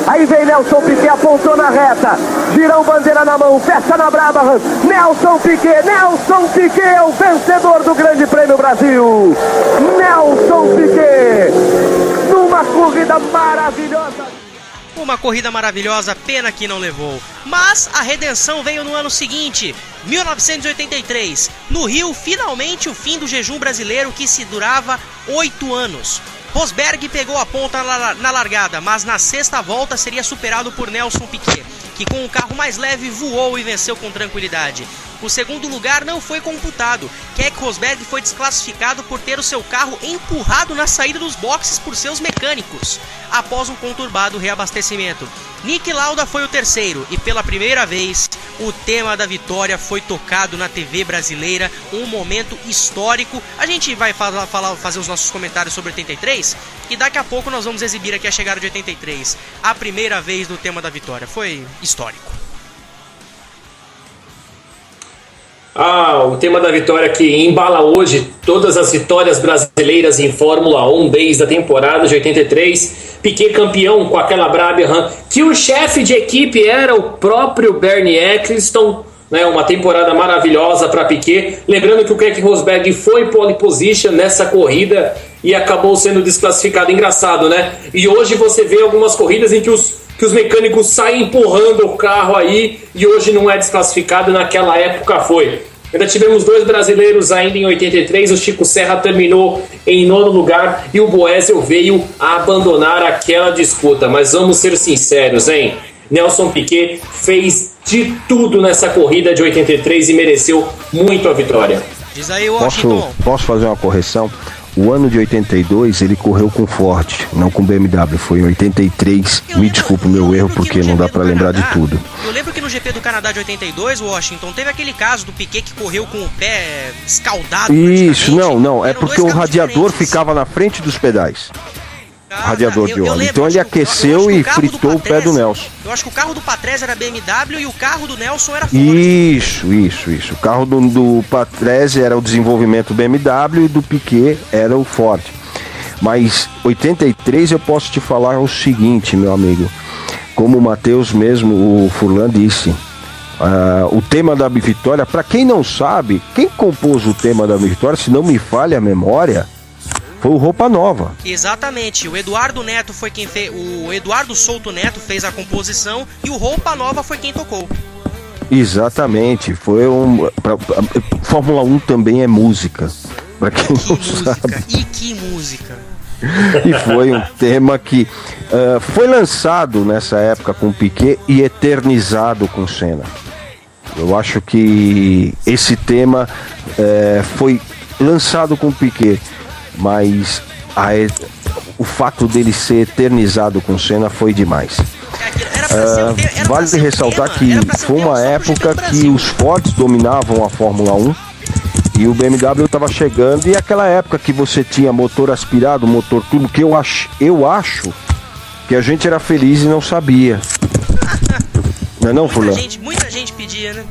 Aí vem Nelson Piquet, apontou na reta, Girão, bandeira na mão, fecha na Brabham. Nelson Piquet é o vencedor do Grande Prêmio Brasil. Nelson Piquet, numa corrida maravilhosa. Uma corrida maravilhosa, pena que não levou. Mas a redenção veio no ano seguinte, 1983. No Rio, finalmente o fim do jejum brasileiro que se durava 8 anos. Rosberg pegou a ponta na largada, mas na sexta volta seria superado por Nelson Piquet, que com o carro mais leve voou e venceu com tranquilidade. O segundo lugar não foi computado. Keke Rosberg foi desclassificado por ter o seu carro empurrado na saída dos boxes por seus mecânicos, após um conturbado reabastecimento. Niki Lauda foi o terceiro e pela primeira vez o tema da vitória foi tocado na TV brasileira, um momento histórico. A gente vai fazer os nossos comentários sobre 83 e daqui a pouco nós vamos exibir aqui a chegada de 83. A primeira vez do tema da vitória foi histórico. O tema da vitória que embala hoje todas as vitórias brasileiras em Fórmula 1 desde a temporada de 83. Piquet campeão com aquela Brabham, que o chefe de equipe era o próprio Bernie Eccleston, né? Uma temporada maravilhosa para Piquet. Lembrando que o Keke Rosberg foi pole position nessa corrida e acabou sendo desclassificado. Engraçado, né? E hoje você vê algumas corridas em que os mecânicos saem empurrando o carro aí e hoje não é desclassificado, naquela época foi. Ainda tivemos 2 brasileiros ainda em 83, o Chico Serra terminou em 9º lugar e o Boesel veio a abandonar aquela disputa. Mas vamos ser sinceros, hein? Nelson Piquet fez de tudo nessa corrida de 83 e mereceu muito a vitória. Diz aí, Washington. Posso fazer uma correção? O ano de 82 ele correu com Ford, não com BMW, foi em 83. Me desculpe o meu erro porque não dá pra lembrar de tudo. Eu lembro que no GP do Canadá de 82, Washington, teve aquele caso do Piquet que correu com o pé escaldado. Isso, não, é porque o radiador ficava na frente dos pedais. Radiador de óleo. Então ele aqueceu e fritou o pé do Nelson. Eu acho que o carro do Patrese era BMW e o carro do Nelson era Ford. Isso. O carro do Patrese era o desenvolvimento BMW e do Piquet era o Ford. Mas 83 eu posso te falar o seguinte, meu amigo. Como o Matheus mesmo, o Furlan disse, o tema da vitória, para quem não sabe, quem compôs o tema da vitória, se não me falha a memória, foi o Roupa Nova. Exatamente, o Eduardo Neto foi quem fez, o Eduardo Souto Neto fez a composição e o Roupa Nova foi quem tocou. Exatamente, foi Fórmula 1 também é música, para quem não sabe. E que música! E foi um tema que foi lançado nessa época com Piquet e eternizado com Senna. Eu acho que esse tema foi lançado com Piquet, mas o fato dele ser eternizado com Senna foi demais. Vale ressaltar que foi uma época que os Fords dominavam a Fórmula 1 e o BMW estava chegando, e aquela época que você tinha motor aspirado, motor turbo, que eu acho que a gente era feliz e não sabia. Não, Fulano? Muita gente pedia, né?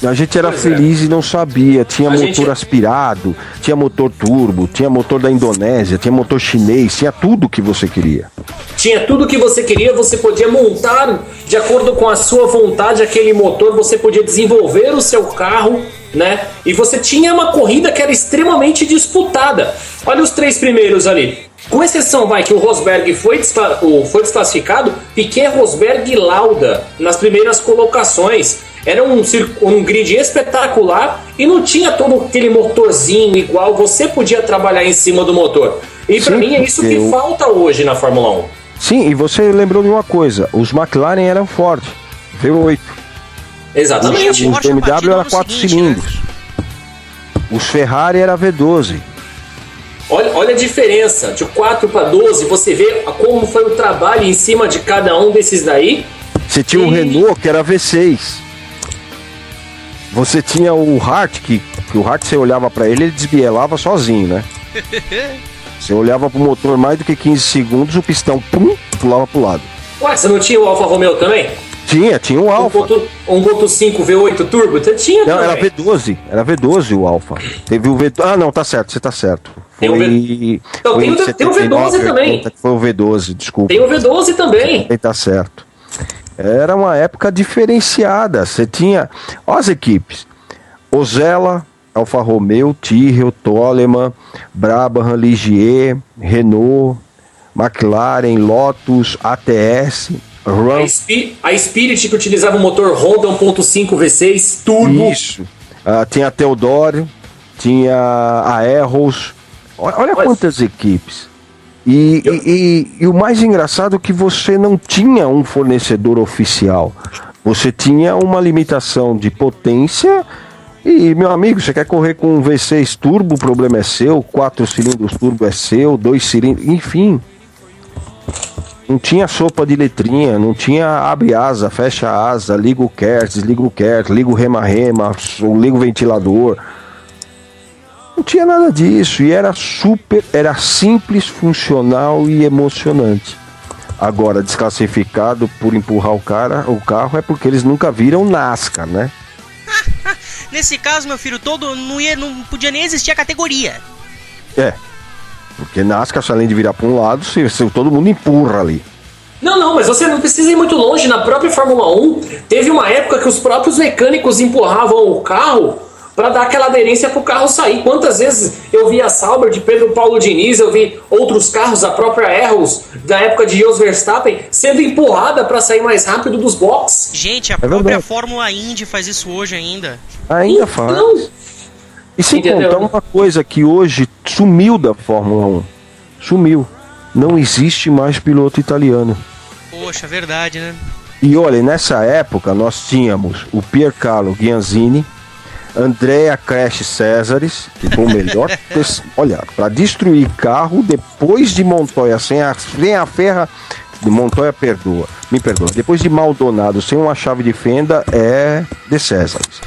A gente era feliz e não sabia. Tinha motor aspirado, tinha motor turbo, tinha motor da Indonésia, tinha motor chinês, tinha tudo que você queria. Tinha tudo que você queria, você podia montar de acordo com a sua vontade aquele motor, você podia desenvolver o seu carro, né? E você tinha uma corrida que era extremamente disputada. Olha os 3 primeiros ali. Com exceção, que o Rosberg foi desclassificado, Piquet, Rosberg e Lauda nas primeiras colocações. Era um grid espetacular e não tinha todo aquele motorzinho igual. Você podia trabalhar em cima do motor. E para mim é isso que falta hoje na Fórmula 1. Sim, e você lembrou de uma coisa: os McLaren eram Ford, V8. Exatamente. Os BMW era 4 cilindros. Né? Os Ferrari era V12. Olha a diferença, de 4 para 12, você vê como foi o trabalho em cima de cada um desses daí. Você tinha o Renault, que era V6. Você tinha o Hart, que o Hart, você olhava para ele desbielava sozinho, né? Você olhava pro motor mais do que 15 segundos, o pistão pulava pro lado. Ué, você não tinha o Alfa Romeo também? Tinha o Alfa. 1.5 V8 Turbo? Você tinha não, também. Era V12 o Alfa. Teve o V12. Ah, não, tá certo, você tá certo. Tem o V12 também. Foi o V12, desculpa. Tem o V12 também. Tá certo. Era uma época diferenciada. Você tinha as equipes: Osella, Alfa Romeo, Tyrrell, Toleman, Brabham, Ligier, Renault, McLaren, Lotus, ATS, a Spirit, que utilizava o motor Honda 1.5 V6 turbo. Isso. Tinha a Teodoro, tinha a Arrows. Olha quantas equipes. E o mais engraçado é que você não tinha um fornecedor oficial. Você tinha uma limitação de potência. E, meu amigo, você quer correr com um V6 turbo, o problema é seu. 4 cilindros turbo é seu, 2 cilindros, enfim. Não tinha sopa de letrinha, não tinha abre asa, fecha asa, liga o KERS, desliga o KERS, liga o rema-rema, liga o ventilador. Não tinha nada disso e era simples, funcional e emocionante. Agora, desclassificado por empurrar o carro é porque eles nunca viram NASCAR, né? Nesse caso, meu filho, não podia nem existir a categoria. Porque NASCAR, além de virar para um lado, todo mundo empurra ali. Não, mas você não precisa ir muito longe. Na própria Fórmula 1, teve uma época que os próprios mecânicos empurravam o carro para dar aquela aderência para o carro sair. Quantas vezes eu vi a Sauber de Pedro Paulo Diniz, eu vi outros carros, a própria Arrows, da época de Jos Verstappen, sendo empurrada para sair mais rápido dos boxes. Gente, a própria Fórmula Indy faz isso hoje ainda. Ainda faz. E sem contar uma coisa que hoje sumiu da Fórmula 1. Sumiu. Não existe mais piloto italiano. Poxa, verdade, né? E olha, nessa época nós tínhamos o Piercarlo Ghianzini, Andrea Crash Césares, que foi o melhor. Olha, para destruir carro depois de Montoya, sem a ferra. De Montoya, me perdoa. Depois de Maldonado, sem uma chave de fenda, é de Césares.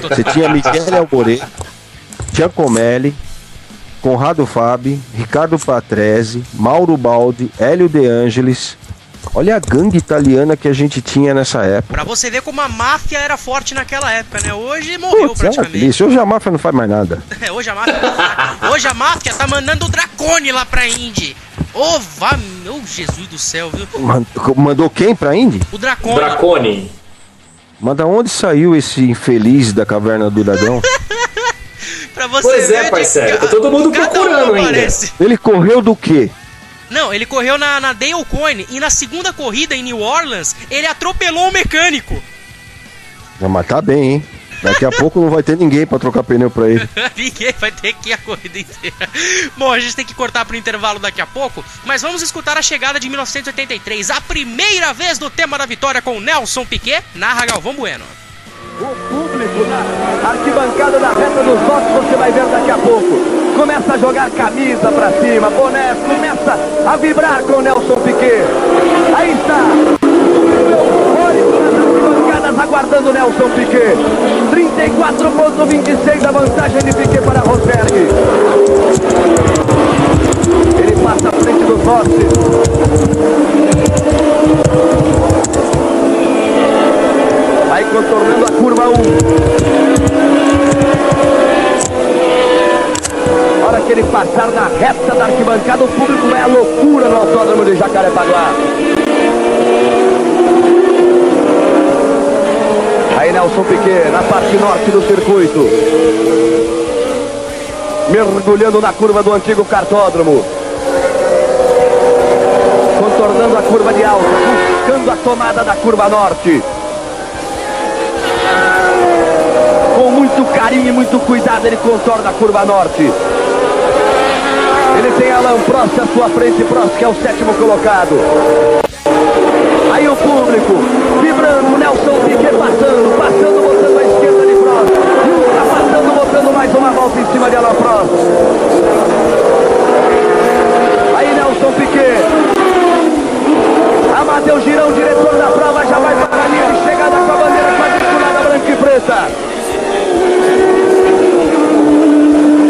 Você tinha Michele Alboreto, Giacomelli, Conrado Fabi, Ricardo Patrese, Mauro Baldi, Hélio De Angelis. Olha a gangue italiana que a gente tinha nessa época. Pra você ver como a máfia era forte naquela época, né? Hoje morreu praticamente. Isso, hoje a máfia não faz mais nada. Hoje a máfia tá mandando o Dracone lá pra Indy. Jesus do céu, viu? Mandou quem pra Indy? O Dracone. Dracone. Mas da onde saiu esse infeliz da Caverna do Dragão? Pra você ver, parceiro, tá todo mundo procurando ainda. Ele correu do quê? Não, ele correu na Dale Coyne e na segunda corrida em New Orleans, ele atropelou o mecânico. Mas tá bem, hein? Daqui a pouco não vai ter ninguém pra trocar pneu pra ele. Ninguém vai ter que ir a corrida inteira. Bom, a gente tem que cortar pro intervalo daqui a pouco, mas vamos escutar a chegada de 1983, a primeira vez do tema da vitória com Nelson Piquet, narra Galvão Bueno. O público na arquibancada da reta dos votos, você vai ver daqui a pouco. Começa a jogar camisa pra cima, boné, começa a vibrar com o Nelson Piquet. Aí está, nas arquibancadas aguardando o Nelson Piquet. 34,26 a vantagem de Piquet para Rosberg. Ele passa à frente dos votos. Vai contornando a curva 1. A hora que ele passar na reta da arquibancada, o público vai à loucura no autódromo de Jacarepaguá. Aí Nelson Piquet na parte norte do circuito, mergulhando na curva do antigo cartódromo, contornando a curva de alta, buscando a tomada da curva norte. muito carinho e muito cuidado, ele contorna a curva norte. Ele tem Alain Prost à sua frente, Prost que é o 7º colocado. Aí o público vibrando, Nelson Piquet passando, botando à esquerda de Prost. Ultrapassando, botando mais uma volta em cima de Alain Prost. Aí Nelson Piquet. Amadeu Girão, diretor da prova, já vai para a linha de chegada com a bandeira quadriculada branca e preta.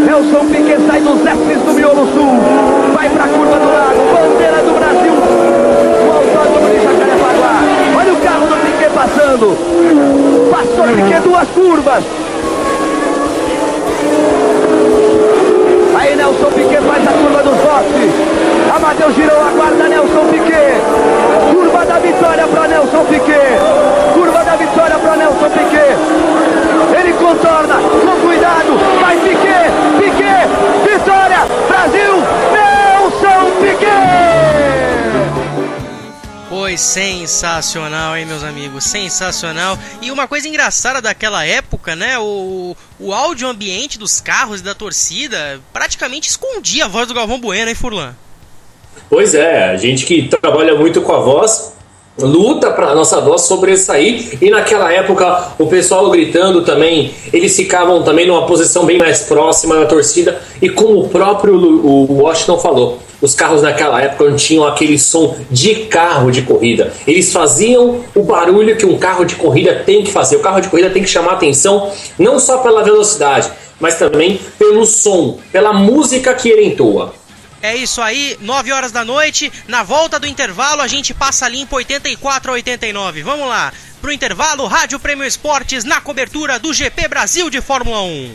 Nelson Piquet sai dos F's do Miolo Sul, vai para a curva do lago, bandeira do Brasil, o autódromo de Jacarepaguá. Olha o carro do Piquet passou Piquet 2 curvas. Aí Nelson Piquet faz a curva dos boxes. Amadeu Girão aguarda Nelson Piquet. Curva da vitória para Nelson Piquet. Curva da vitória para Nelson Piquet. Ele contorna com cuidado. Vai Piquet. Vitória. Brasil. Nelson Piquet. Pois sensacional, hein, meus amigos? Sensacional. E uma coisa engraçada daquela época, né? O áudio ambiente dos carros e da torcida praticamente escondia a voz do Galvão Bueno, hein, Furlan? Pois é, a gente que trabalha muito com a voz luta para a nossa voz sobressair, e naquela época o pessoal gritando também, eles ficavam também numa posição bem mais próxima da torcida, e como o próprio Washington falou, os carros naquela época não tinham aquele som de carro de corrida, eles faziam o barulho que um carro de corrida tem que fazer. O carro de corrida tem que chamar atenção não só pela velocidade, mas também pelo som, pela música que ele entoa. É isso aí, 9 horas da noite, na volta do intervalo a gente passa limpo 84 a 89. Vamos lá, pro intervalo, Rádio Prêmio Esportes na cobertura do GP Brasil de Fórmula 1.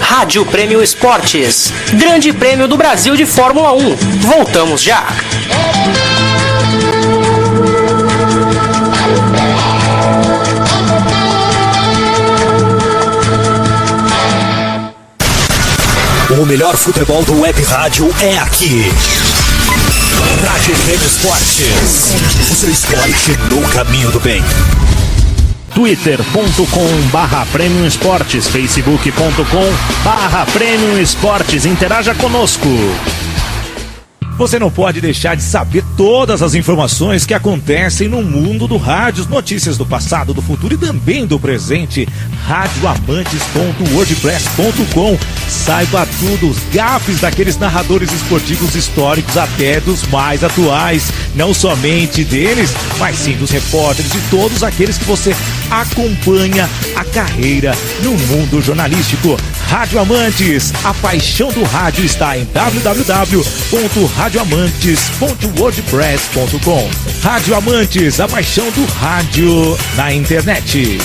Rádio Prêmio Esportes, Grande Prêmio do Brasil de Fórmula 1. Voltamos já. O melhor futebol do Web Rádio é aqui. Rádio Prêmio Esportes. O seu esporte no caminho do bem. twitter.com/Premium Esportes, facebook.com/Premium Esportes. Interaja conosco. Você não pode deixar de saber todas as informações que acontecem no mundo do rádio, notícias do passado, do futuro e também do presente. radioamantes.wordpress.com. Saiba tudo, os gafes daqueles narradores esportivos históricos até dos mais atuais. Não somente deles, mas sim dos repórteres, de todos aqueles que você acompanha a carreira no mundo jornalístico. Rádio Amantes, a paixão do rádio está em www.radioamantes.wordpress.com. Rádio Amantes, a paixão do rádio na internet.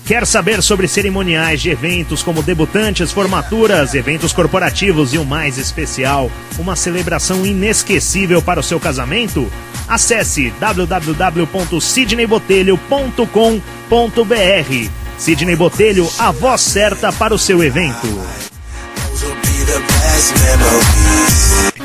Quer saber sobre cerimoniais de eventos como debutantes, formaturas, eventos corporativos e o mais especial, uma celebração inesquecível para o seu casamento? Acesse www.sidneybotelho.com.br. Sidney Botelho, a voz certa para o seu evento.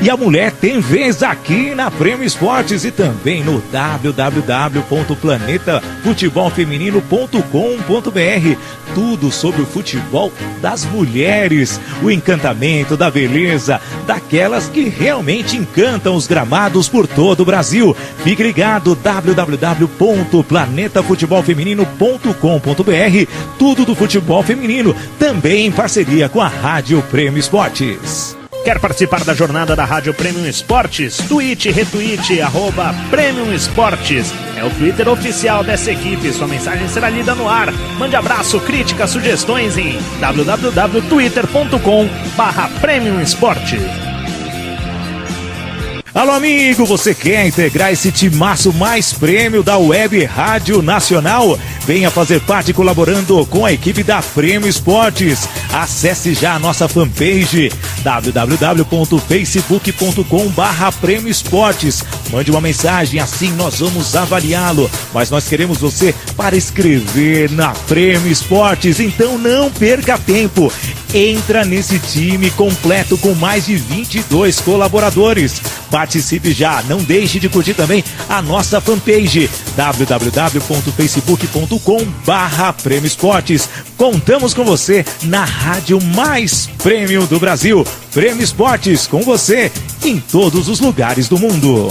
E a mulher tem vez aqui na Prêmio Esportes e também no www.planetafutebolfeminino.com.br. Tudo sobre o futebol das mulheres, o encantamento da beleza, daquelas que realmente encantam os gramados por todo o Brasil. Fique ligado, www.planetafutebolfeminino.com.br. Tudo do futebol feminino, também em parceria com a Rádio Prêmio Esportes. Quer participar da jornada da Rádio Premium Esportes? Tweet, retweet, @Premium Esportes. É o Twitter oficial dessa equipe. Sua mensagem será lida no ar. Mande abraço, críticas, sugestões em www.twitter.com/Premium Esportes. Alô, amigo, você quer integrar esse timaço mais prêmio da Web Rádio Nacional? Venha fazer parte colaborando com a equipe da Prêmio Esportes. Acesse já a nossa fanpage www.facebook.com/Prêmio Esportes. Mande uma mensagem, assim nós vamos avaliá-lo. Mas nós queremos você para escrever na Prêmio Esportes, então não perca tempo. Entra nesse time completo com mais de 22 colaboradores. Participe já, não deixe de curtir também a nossa fanpage www.facebook.com/Prêmio Esportes. Contamos com você na rádio mais premium do Brasil. Prêmio Esportes, com você em todos os lugares do mundo.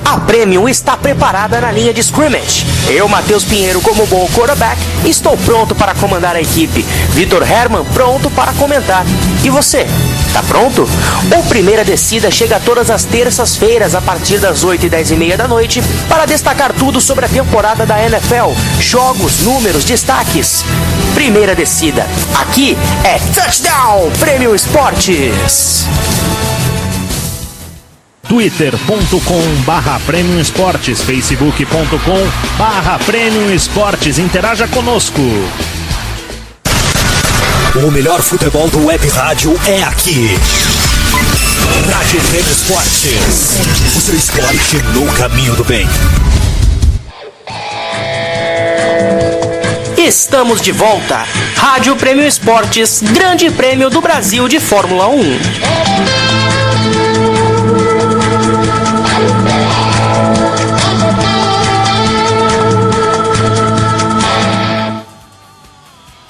A Premium está preparada na linha de scrimmage. Eu, Matheus Pinheiro, como bom quarterback, estou pronto para comandar a equipe. Vitor Herman, pronto para comentar. E você, tá pronto? O Primeira Descida chega todas as terças-feiras a partir das 8 e 10 e meia da noite para destacar tudo sobre a temporada da NFL, jogos, números, destaques. Primeira Descida, aqui é Touchdown Prêmio Esportes. twitter.com/Prêmio Esportes, facebook.com/Prêmio Esportes. Interaja conosco. O melhor futebol do web rádio é aqui. Rádio Prêmio Esportes. O seu esporte no caminho do bem. Estamos de volta. Rádio Prêmio Esportes, Grande Prêmio do Brasil de Fórmula 1.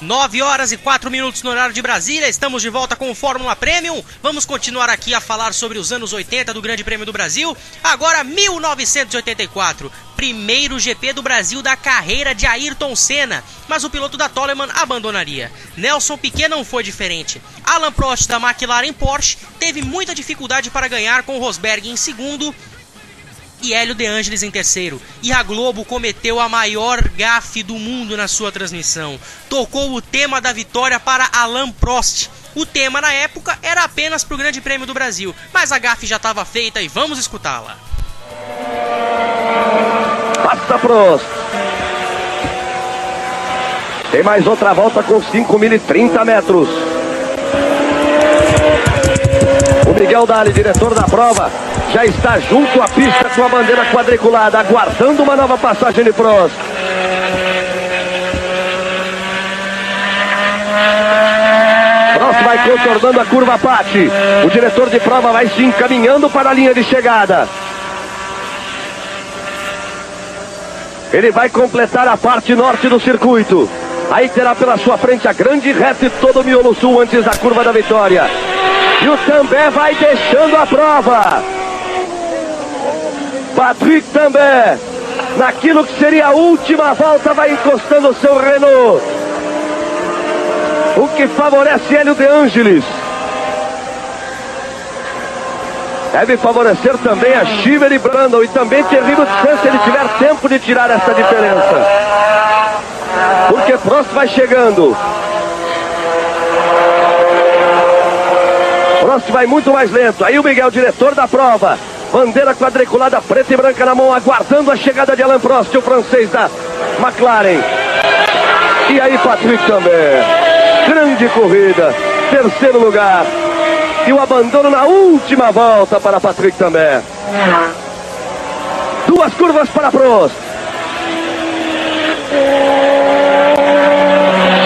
9h04 no horário de Brasília, estamos de volta com o Fórmula Premium. Vamos continuar aqui a falar sobre os anos 80 do Grande Prêmio do Brasil. Agora 1984, primeiro GP do Brasil da carreira de Ayrton Senna, mas o piloto da Toleman abandonaria. Nelson Piquet não foi diferente. Alain Prost da McLaren Porsche teve muita dificuldade para ganhar, com Rosberg em segundo e Hélio De Angelis em terceiro. E a Globo cometeu a maior gafe do mundo na sua transmissão. Tocou o tema da vitória para Alain Prost. O tema na época era apenas para o Grande Prêmio do Brasil, mas a gafe já estava feita e vamos escutá-la. Passa Prost. Tem mais outra volta com 5.030 metros. O Miguel Dali, diretor da prova, já está junto à pista com a bandeira quadriculada, aguardando uma nova passagem de Prost. Prost vai contornando a curva Patti. O diretor de prova vai se encaminhando para a linha de chegada. Ele vai completar a parte norte do circuito. Aí terá pela sua frente a grande reta e todo o miolo sul antes da curva da vitória. E o Tambay vai deixando a prova. Patrick Tambay, naquilo que seria a última volta, vai encostando o seu Renault. O que favorece Hélio De Angelis. Deve favorecer também a Shiver e Brandon, e também Thierry Boutsen, se ele tiver tempo de tirar essa diferença. Porque Prost vai chegando. Prost vai muito mais lento. Aí o Miguel, diretor da prova, bandeira quadriculada preta e branca na mão, aguardando a chegada de Alain Prost, o francês da McLaren. E aí Patrick também. Grande corrida, terceiro lugar. E o abandono na última volta para Patrick também. Duas curvas para Prost.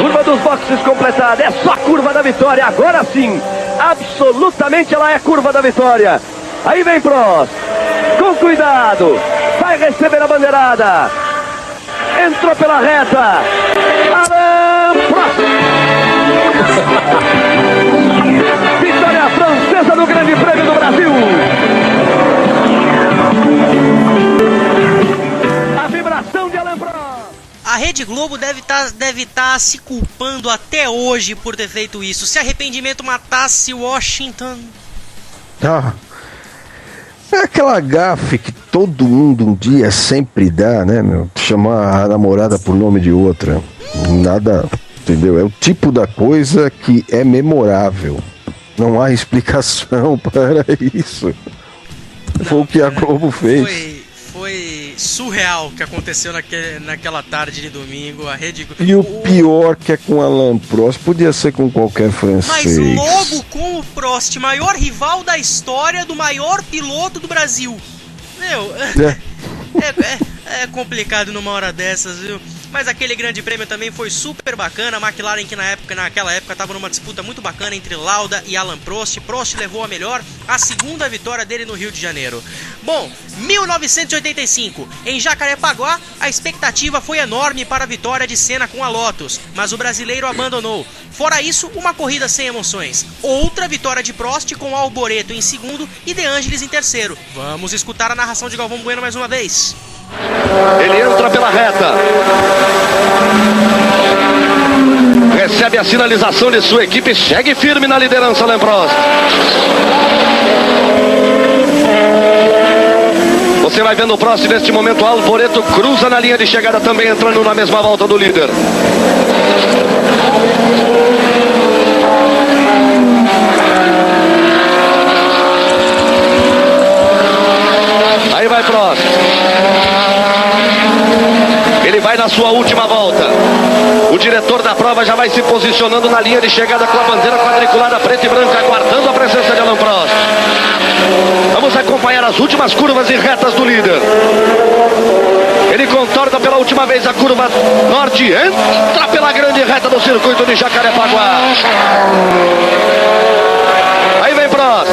Curva dos boxes completada. É só a curva da vitória. Agora sim, absolutamente ela é a curva da vitória. Aí vem Prost, com cuidado, vai receber a bandeirada. Entrou pela reta. Alain Prost. Vitória francesa do Grande Prêmio do Brasil. A vibração de Alain Prost. A Rede Globo deve tá se culpando até hoje por ter feito isso. Se arrependimento matasse Washington. É aquela gafe que todo mundo um dia sempre dá, né, meu? Chamar a namorada por nome de outra. Nada, entendeu? É o tipo da coisa que é memorável. Não há explicação para isso. Foi o que a Globo fez. Foi surreal que aconteceu naquela tarde de domingo. A Rede Globo. E o pior que é com Alain Prost, podia ser com qualquer francês. Mas logo com o Prost, maior rival da história do maior piloto do Brasil. Meu, é complicado numa hora dessas, viu? Mas aquele grande prêmio também foi super bacana. A McLaren, que naquela época estava numa disputa muito bacana entre Lauda e Alain Prost. Prost levou a melhor, a segunda vitória dele no Rio de Janeiro. Bom, 1985, em Jacarepaguá, a expectativa foi enorme para a vitória de Senna com a Lotus, mas o brasileiro abandonou. Fora isso, uma corrida sem emoções. Outra vitória de Prost com Alboreto em segundo e De Angelis em terceiro. Vamos escutar a narração de Galvão Bueno mais uma vez. Ele entra pela reta. Recebe a sinalização de sua equipe. Segue firme na liderança, Alain Prost. Você vai vendo o Prost neste momento. Alboreto cruza na linha de chegada, também entrando na mesma volta do líder. Aí vai Prost. Ele vai na sua última volta. O diretor da prova já vai se posicionando na linha de chegada com a bandeira quadriculada preta e branca, aguardando a presença de Alain Prost. Vamos acompanhar as últimas curvas e retas do líder. Ele contorna pela última vez a curva norte, entra pela grande reta do circuito de Jacarepaguá. Aí vem Prost.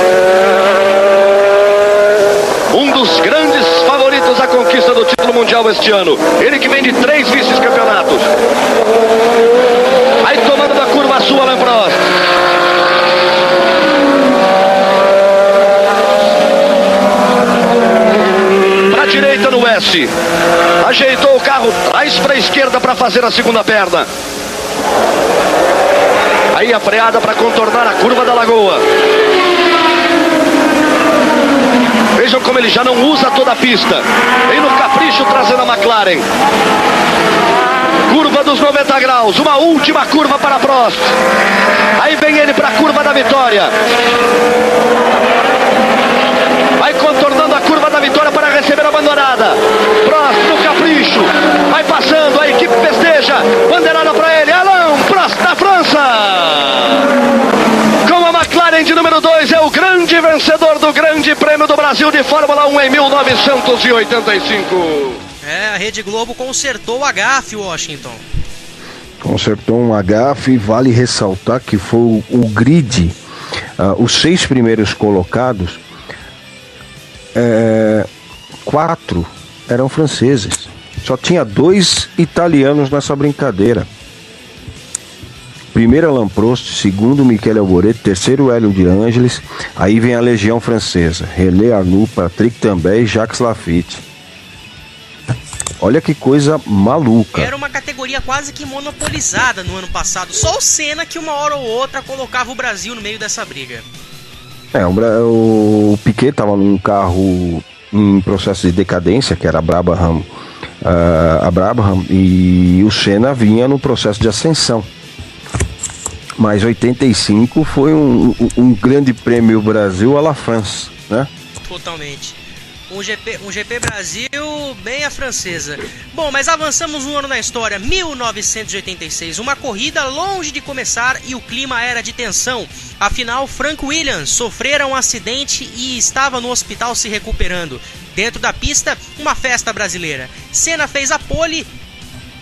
Um dos grandes favoritos à conquista do título mundial este ano. Ele que vem de 3 vice-campeonatos. Aí tomando da curva sua, Alain Prost. Para a direita no S. Ajeitou o carro, traz para a esquerda para fazer a segunda perna. Aí a freada para contornar a curva da Lagoa. Vejam como ele já não usa toda a pista. Vem no capricho trazendo a McLaren. Curva dos 90 graus. Uma última curva para Prost. Aí vem ele para a curva da vitória. Vai contornando a curva da vitória para receber a bandeirada. Prost no capricho. Vai passando. A equipe festeja. Bandeirada para ele. Alain Prost da França. Com a McLaren de número 2, é o grande vencedor do Grande Prêmio do Brasil de Fórmula 1 em 1985. A Rede Globo consertou a gafe, Washington. Consertou um gafe. Vale ressaltar que foi o grid, os 6 primeiros colocados, 4 eram franceses. Só tinha 2 italianos nessa brincadeira. Primeiro Alain Prost, segundo Michele Alboreto, terceiro Hélio de Angelis, aí vem a Legião Francesa, René Arnoux, Patrick Tambay e Jacques Lafitte. Olha que coisa maluca. Era uma categoria quase que monopolizada no ano passado, só o Senna que uma hora ou outra colocava o Brasil no meio dessa briga. O Piquet estava num carro em processo de decadência, que era a Brabham, e o Senna vinha no processo de ascensão. Mas 85 foi um grande prêmio Brasil à la France, né? Totalmente. Um GP Brasil bem a francesa. Bom, mas avançamos um ano na história, 1986. Uma corrida longe de começar e o clima era de tensão. Afinal, Frank Williams sofrera um acidente e estava no hospital se recuperando. Dentro da pista, uma festa brasileira. Senna fez a pole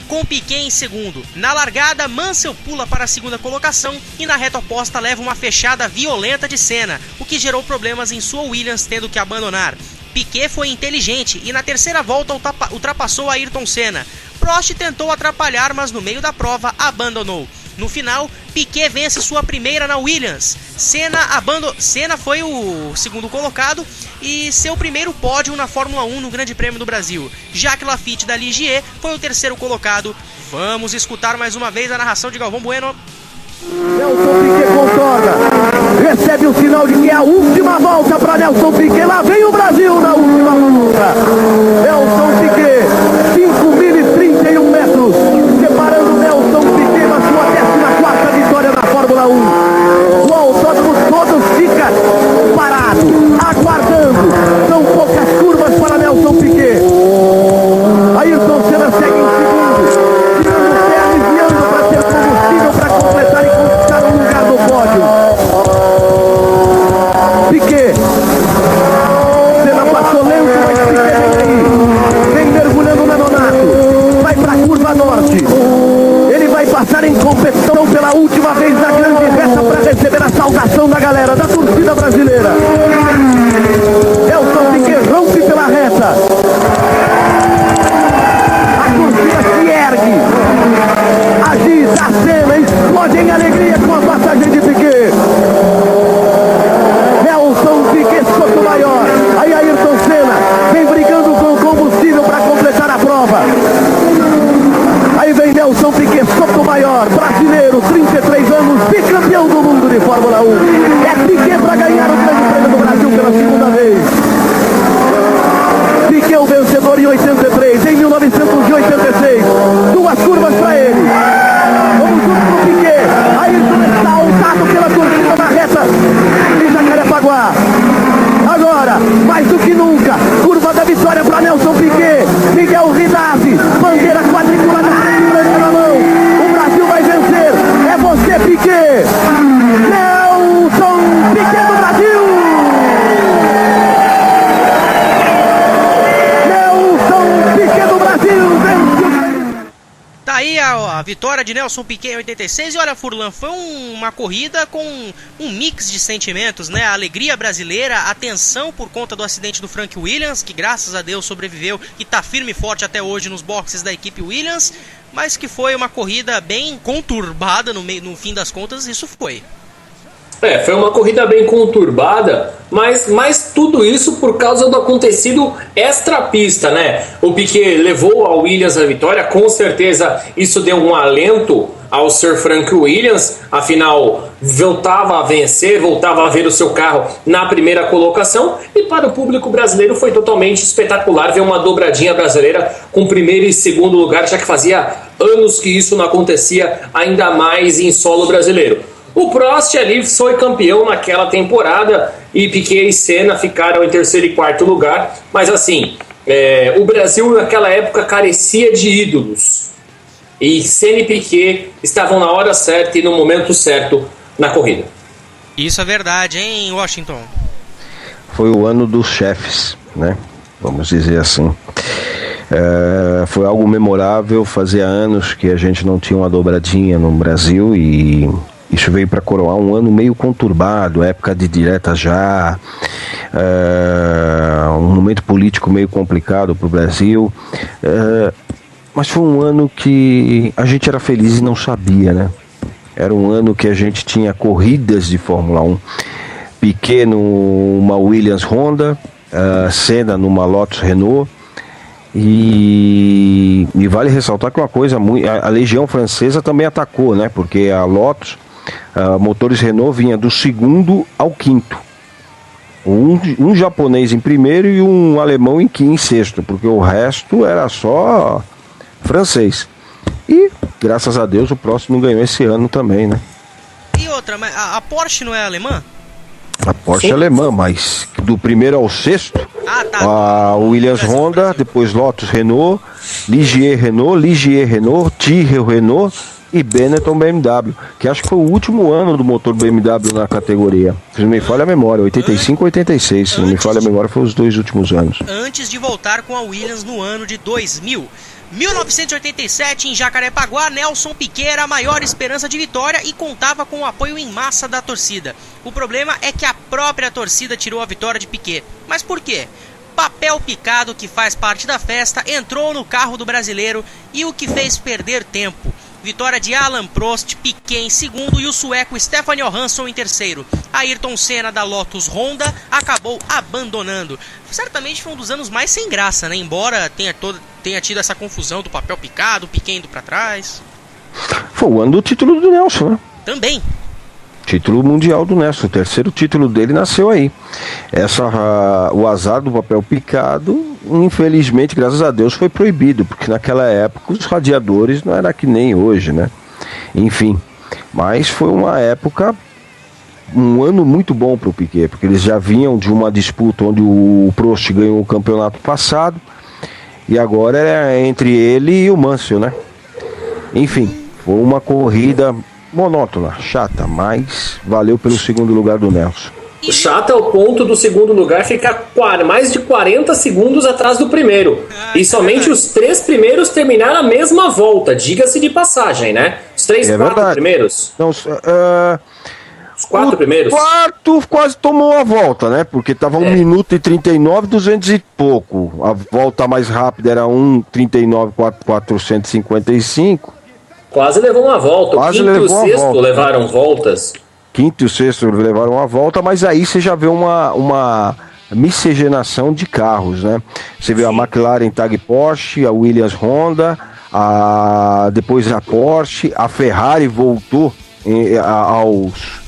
com Piquet em segundo. Na largada, Mansell pula para a segunda colocação e na reta oposta leva uma fechada violenta de Senna, o que gerou problemas em sua Williams, tendo que abandonar. Piquet foi inteligente e na terceira volta ultrapassou Ayrton Senna. Prost tentou atrapalhar, mas no meio da prova abandonou. No final, Piquet vence sua primeira na Williams. Senna foi o segundo colocado e seu primeiro pódio na Fórmula 1 no Grande Prêmio do Brasil. Jacques Lafitte da Ligier foi o terceiro colocado. Vamos escutar mais uma vez a narração de Galvão Bueno. Nelson Piquet contorna, recebe o sinal de que é a última volta para Nelson Piquet. Lá vem o Brasil na última volta. Nelson Piquet, 5.031 metros, separando Nelson Piquet na sua 14ª vitória na Fórmula 1. O autódromo todo fica parado, aguardando. São poucas curvas para Nelson Piquet. Agora, mais do que nunca, curva da vitória para Nelson Piquet. Miguel Rinaldi, bandeira quadriculada na mão. O Brasil vai vencer. É você, Piquet. Nelson Piquet do Brasil. Nelson Piquet do Brasil venceu. Tá aí a vitória de Nelson Piquet em 86 e olha, Furlan, foi uma corrida com um mix de sentimentos, né? A alegria brasileira, a tensão por conta do acidente do Frank Williams, que graças a Deus sobreviveu e tá firme e forte até hoje nos boxes da equipe Williams, mas que foi uma corrida bem conturbada no fim das contas, isso foi. Foi uma corrida bem conturbada, mas tudo isso por causa do acontecido extra-pista, né? O Piquet levou a Williams à vitória, com certeza isso deu um alento ao Sir Frank Williams, afinal voltava a vencer, voltava a ver o seu carro na primeira colocação, e para o público brasileiro foi totalmente espetacular ver uma dobradinha brasileira com primeiro e segundo lugar, já que fazia anos que isso não acontecia, ainda mais em solo brasileiro. O Prost ali foi campeão naquela temporada e Piquet e Senna ficaram em terceiro e quarto lugar. Mas assim, o Brasil naquela época carecia de ídolos. E Senna e Piquet estavam na hora certa e no momento certo na corrida. Isso é verdade, hein, Washington? Foi o ano dos chefes, né? Vamos dizer assim. Foi algo memorável, fazia anos que a gente não tinha uma dobradinha no Brasil e isso veio para coroar um ano meio conturbado, época de direta já, um momento político meio complicado para o Brasil, mas foi um ano que a gente era feliz e não sabia, né? Era um ano que a gente tinha corridas de Fórmula 1, Piquet numa Williams Honda, Senna numa Lotus Renault. E vale ressaltar que uma coisa, a Legião Francesa também atacou, né? Porque a Lotus, motores Renault vinha do segundo ao quinto. Um japonês em primeiro e um alemão em sexto, porque o resto era só francês. E, graças a Deus, o próximo ganhou esse ano também, né? E outra, mas a Porsche não é alemã? A Porsche é alemã, mas do primeiro ao sexto, a Williams Honda, depois Lotus Renault, Ligier Renault, Tyrrell Renault e Benetton BMW, que acho que foi o último ano do motor BMW na categoria. Se não me falha a memória, 85 ou 86, se não me falha a memória, foi os dois últimos anos. Antes de voltar com a Williams no ano de 2000. 1987, em Jacarepaguá, Nelson Piquet era a maior esperança de vitória e contava com o apoio em massa da torcida. O problema é que a própria torcida tirou a vitória de Piquet. Mas por quê? Papel picado, que faz parte da festa, entrou no carro do brasileiro e o que fez perder tempo. Vitória de Alain Prost, Piquet em segundo e o sueco Stefan Johansson em terceiro. Ayrton Senna da Lotus Honda acabou abandonando. Certamente foi um dos anos mais sem graça, né? Embora tenha tido essa confusão do papel picado, Piquet indo pra trás. Foi o ano do título do Nelson, né? Também. Título mundial do Nelson, o terceiro título dele nasceu aí. O azar do papel picado, infelizmente, graças a Deus, foi proibido, porque naquela época os radiadores não era que nem hoje, né? Enfim, mas foi uma época, um ano muito bom para o Piquet, porque eles já vinham de uma disputa onde o Prost ganhou o campeonato passado, e agora é entre ele e o Mansell, né? Enfim, foi uma corrida monótona, chata, mas valeu pelo segundo lugar do Nelson. O chato é o ponto do segundo lugar ficar mais de 40 segundos atrás do primeiro. E somente os três primeiros terminaram a mesma volta, diga-se de passagem, né? Os quatro primeiros. Não, os quatro primeiros. O quarto quase tomou a volta, né? Porque tava 1 minuto e 39, 200 e pouco. A volta mais rápida era 1:39, 455. Quase levou uma volta. O quinto e o sexto levaram voltas. Quinto e o sexto levaram uma volta, mas aí você já vê uma miscigenação de carros, né? Você vê a McLaren Tag Porsche, a Williams Honda, depois a Porsche, a Ferrari voltou aos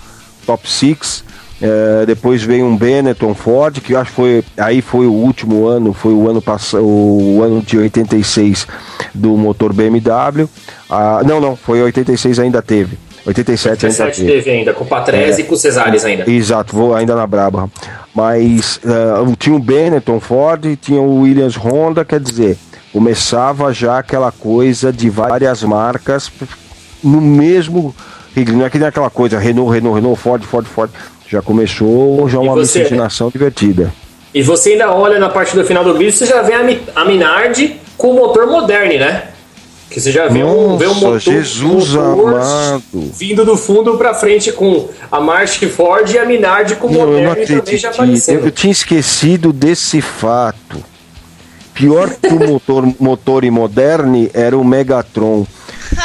top 6, depois veio um Benetton Ford, que eu acho que foi o último ano, foi o ano passado, o ano de 86 do motor BMW. Não, foi 86 ainda teve. 87 ainda teve ainda, com o Patrese e com o Cesares ainda. Exato, vou ainda na Brabham. Mas tinha o Benetton Ford, tinha o Williams Honda, quer dizer, começava já aquela coisa de várias marcas no mesmo... Não é que nem aquela coisa, Renault, Ford. Já começou uma miscigenação divertida. E você ainda olha na parte do final do vídeo, você já vê a Minardi com o motor Moderne, né? Que você já vê um motor, Jesus amado, vindo do fundo pra frente com a March Ford e a Minardi com o Moderne também já aparecendo. Eu tinha esquecido desse fato. Pior que o motor e Moderne era o Megatron.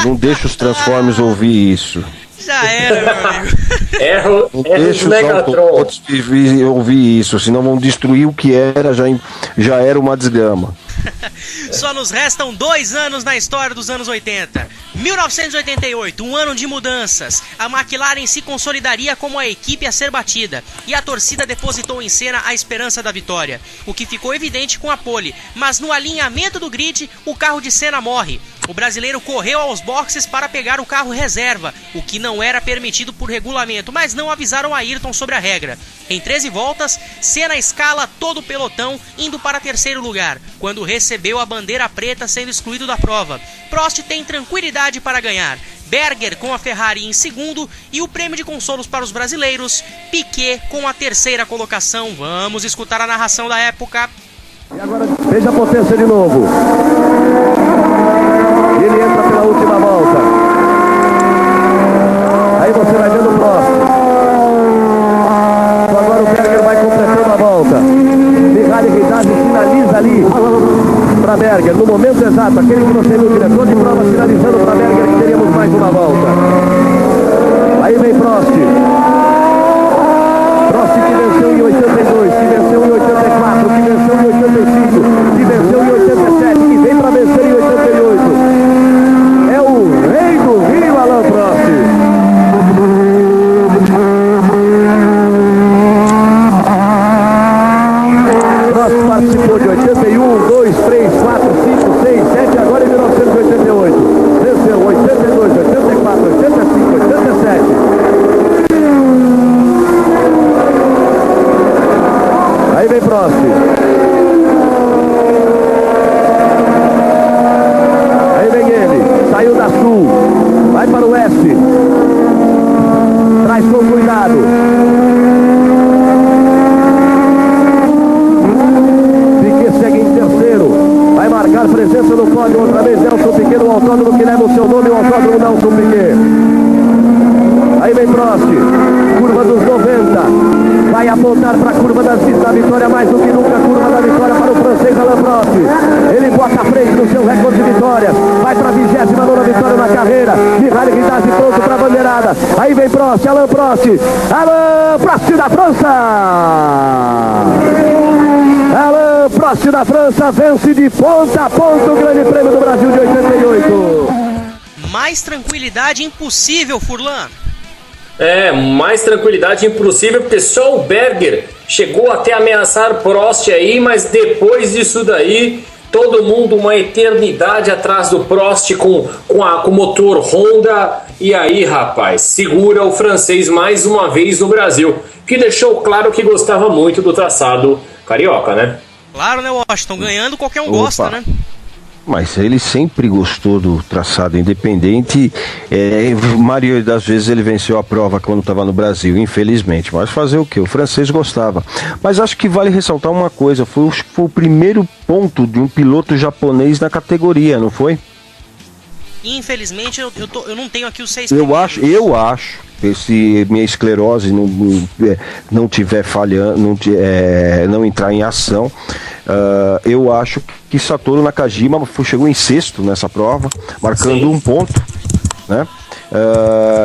Não deixa os Transformers ouvir isso. Já era, meu amigo. Não deixa os autobots ouvir isso, senão vão destruir o que era, já era uma desgrama. Só nos restam 2 anos na história dos anos 80. 1988, um ano de mudanças. A McLaren se consolidaria como a equipe a ser batida e a torcida depositou em cena a esperança da vitória, o que ficou evidente com a pole, mas no alinhamento do grid, o carro de Senna morre. O brasileiro correu aos boxes para pegar o carro reserva, o que não era permitido por regulamento, mas não avisaram a Ayrton sobre a regra. Em 13 voltas, Senna escala todo o pelotão, indo para 3º lugar, quando recebeu a bandeira preta sendo excluído da prova. Prost tem tranquilidade para ganhar. Berger com a Ferrari em 2º e o prêmio de consolos para os brasileiros, Piquet com a 3ª colocação. Vamos escutar a narração da época. E agora veja a potência de novo. E ele entra pela última volta. Aí você vai vendo o próximo. Agora o Berger vai completando a volta. Ferrari Guidazzi sinaliza ali para Berger. No momento exato, aquele que você viu, o diretor de prova sinalizando para Berger que teríamos mais uma volta. Aí vem Prost. Prost que venceu em 82, que venceu em 84, que venceu em 85, que venceu em 87, que vem para vencer em 88. É o rei do Rio, Alain Prost. Prost participou de 81, 2, 3, 4, 5, 6, 7, agora em 1988. Venceu 82, 84, 85, 87. Aí vem Prost. Aí vem ele. Saiu da Sul. Vai para o Oeste. Traz com cuidado. Piquet segue em 3º. Vai marcar presença no pódio outra vez. Nelson Piquet no autódromo que leva o seu nome. O autódromo Nelson Piquet. Aí vem Prost. Curva dos 90. Vai apontar para a curva da vitória mais do que nunca, a curva da vitória para o francês Alain Prost. Ele bota a frente no seu recorde de vitórias. Vai para a 29ª vitória na carreira. Ferrari Guidazzi pronto para a bandeirada. Aí vem Prost, Alain Prost. Alain Prost da França. Alain Prost da França vence de ponta a ponta o Grande Prêmio do Brasil de 88. Mais tranquilidade impossível, Furlan. Mais tranquilidade impossível, porque só o Berger chegou até a ameaçar Prost aí, mas depois disso daí, todo mundo uma eternidade atrás do Prost com o motor Honda, e aí, rapaz, segura o francês mais uma vez no Brasil, que deixou claro que gostava muito do traçado carioca, né? Claro, né, Washington? Ganhando qualquer um gosta, né? Mas ele sempre gostou do traçado independente. A maioria das vezes ele venceu a prova quando estava no Brasil, infelizmente. Mas fazer o quê? O francês gostava. Mas acho que vale ressaltar uma coisa: foi o primeiro ponto de um piloto japonês na categoria, não foi? Infelizmente eu não tenho aqui os 6 primeiros. Eu acho que se minha esclerose não tiver falhando, não entrar em ação, eu acho que Satoru Nakajima chegou em 6º nessa prova, marcando um ponto, né?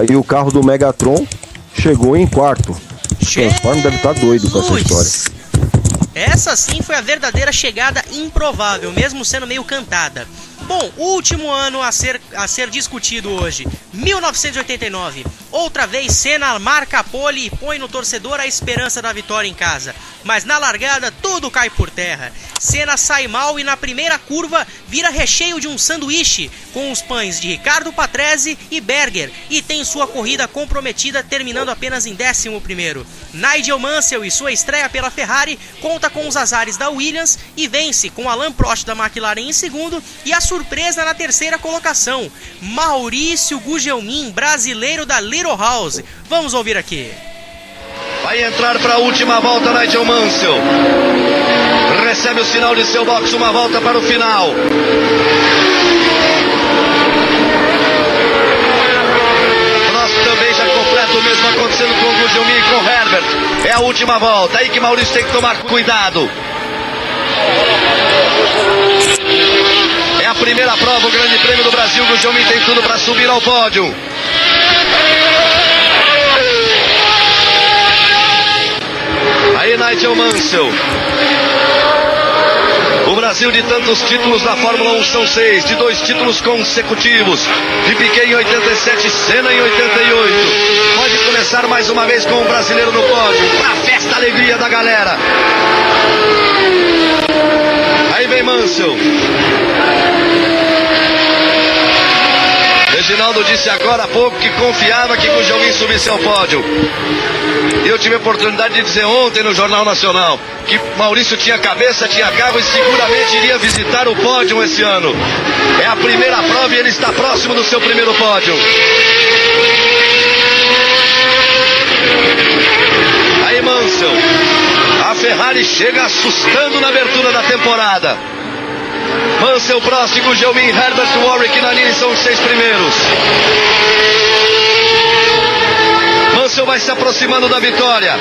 E o carro do Megatron chegou em 4º. O Transformer deve estar doido com essa história. Essa sim foi a verdadeira chegada improvável, mesmo sendo meio cantada. Bom, último ano a ser discutido hoje, 1989. Outra vez Senna marca a pole e põe no torcedor a esperança da vitória em casa. Mas na largada tudo cai por terra. Senna sai mal e na primeira curva vira recheio de um sanduíche com os pães de Ricardo Patrese e Berger e tem sua corrida comprometida, terminando apenas em 11º. Nigel Mansell e sua estreia pela Ferrari conta com os azares da Williams e vence com Alain Prost da McLaren em segundo e a surpresa na terceira colocação, Maurício Gugelmin, brasileiro da Little House. Vamos ouvir aqui. Vai entrar para a última volta Nigel Mansell. Recebe o sinal de seu box, uma volta para o final. Prost também já completa o mesmo acontecendo com o Gugelmin e com o Herbert. É a última volta, aí que Maurício tem que tomar cuidado. É a primeira prova, o Grande Prêmio do Brasil. Gugelmin tem tudo para subir ao pódio. Aí Nigel Mansell. O Brasil de tantos títulos na Fórmula 1 são 6, de 2 títulos consecutivos. De Piquet em 87, Senna em 88. Pode começar mais uma vez com o brasileiro no pódio. Pra festa, alegria da galera. Aí vem Mansell. Reginaldo disse agora há pouco que confiava que Gugelmin subisse ao pódio. Eu tive a oportunidade de dizer ontem no Jornal Nacional que Maurício tinha cabeça, tinha carro e seguramente iria visitar o pódio esse ano. É a primeira prova e ele está próximo do seu primeiro pódio. Aí Mansell. A Ferrari chega assustando na abertura da temporada. Mansell, Prost, Gugelmin, Herbert, Warwick e Nannini são os 6 primeiros. Mansell vai se aproximando da vitória.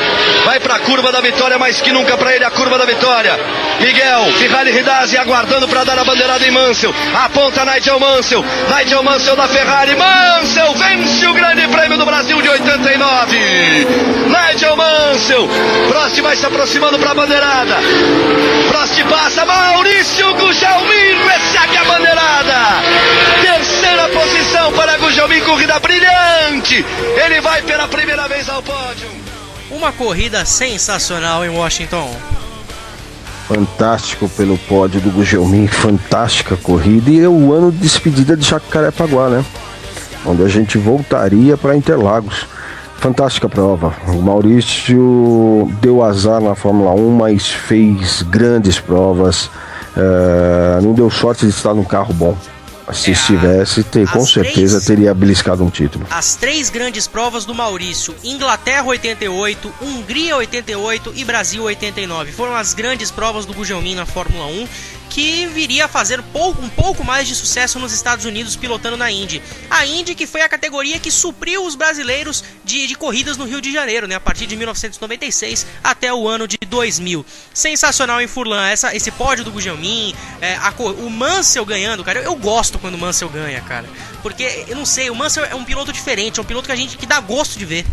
Vai para a curva da vitória, mais que nunca para ele a curva da vitória. Miguel, Ferrari Ridazzi aguardando para dar a bandeirada em Mansell. Aponta Nigel Mansell. Nigel Mansell da Ferrari. Mansell vence o Grande Prêmio do Brasil de 89. Nigel Mansell. Prost vai se aproximando para a bandeirada. Prost passa. Maurício Gugelmin recebe a bandeirada. Terceira posição para Gugelmin, corrida brilhante. Ele vai pela primeira vez ao pódio. Uma corrida sensacional em Washington. Fantástico pelo pódio do Gugelmin, fantástica corrida. E é o ano de despedida de Jacarepaguá, né? Onde a gente voltaria para Interlagos. Fantástica prova. O Maurício deu azar na Fórmula 1, mas fez grandes provas. Não deu sorte de estar num carro bom. Se estivesse, com certeza teria beliscado um título. As 3 grandes provas do Maurício, Inglaterra 88, Hungria 88 e Brasil 89, foram as grandes provas do Gugelmin na Fórmula 1, que viria a fazer um pouco mais de sucesso nos Estados Unidos pilotando na Indy. A Indy que foi a categoria que supriu os brasileiros de corridas no Rio de Janeiro, né, a partir de 1996 até o ano de 2000. Sensacional em Furlan, esse pódio do Gugelmin, o Mansell ganhando, cara. Eu gosto quando o Mansell ganha, cara, porque, eu não sei, o Mansell é um piloto diferente, é um piloto que dá gosto de ver.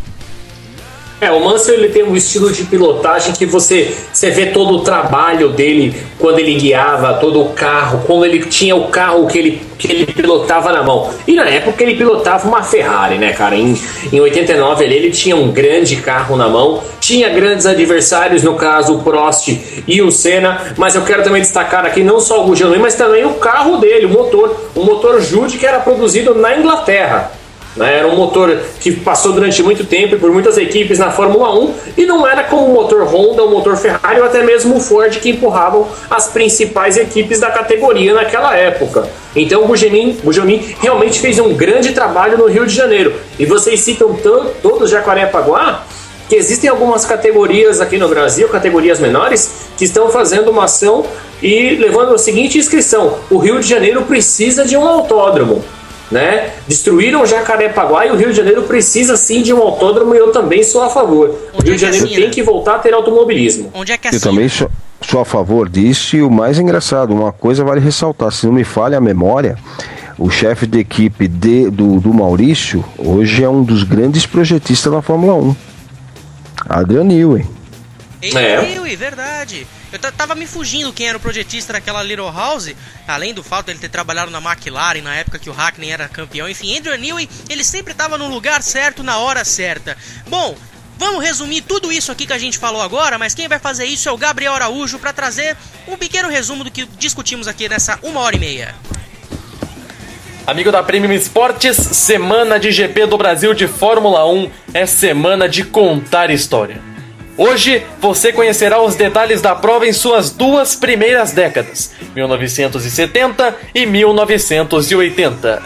O Mansell ele tem um estilo de pilotagem que você vê todo o trabalho dele quando ele guiava todo o carro, quando ele tinha o carro que ele pilotava na mão. E na época ele pilotava uma Ferrari, né, cara? Em 89 ele tinha um grande carro na mão, tinha grandes adversários, no caso o Prost e o Senna, mas eu quero também destacar aqui não só o Gugelmin, mas também o carro dele, o motor Jude, que era produzido na Inglaterra. Era um motor que passou durante muito tempo por muitas equipes na Fórmula 1 e não era como o motor Honda, o motor Ferrari ou até mesmo o Ford que empurravam as principais equipes da categoria naquela época. Então o Gugelmin realmente fez um grande trabalho no Rio de Janeiro. E vocês citam todos Jacarepaguá, que existem algumas categorias aqui no Brasil, categorias menores, que estão fazendo uma ação e levando a seguinte inscrição: o Rio de Janeiro precisa de um autódromo. Né? Destruíram Jacarepaguá e o Rio de Janeiro precisa sim de um autódromo e eu também sou a favor. O Rio de Janeiro tem que voltar a ter automobilismo. Onde é que eu também sou a favor disso. E o mais engraçado, uma coisa vale ressaltar, se não me falha a memória, o chefe de equipe do Maurício hoje é um dos grandes projetistas da Fórmula 1, Adrian Newey. Adrian, verdade. Eu tava me fugindo quem era o projetista daquela Little House, além do fato de ele ter trabalhado na McLaren na época que o Hackney era campeão. Enfim, Adrian Newey, ele sempre tava no lugar certo, na hora certa. Bom, vamos resumir tudo isso aqui que a gente falou agora, mas quem vai fazer isso é o Gabriel Araújo para trazer um pequeno resumo do que discutimos aqui nessa 1h30. Amigo da Premium Esportes, semana de GP do Brasil de Fórmula 1 é semana de contar história. Hoje você conhecerá os detalhes da prova em suas duas primeiras décadas, 1970 e 1980.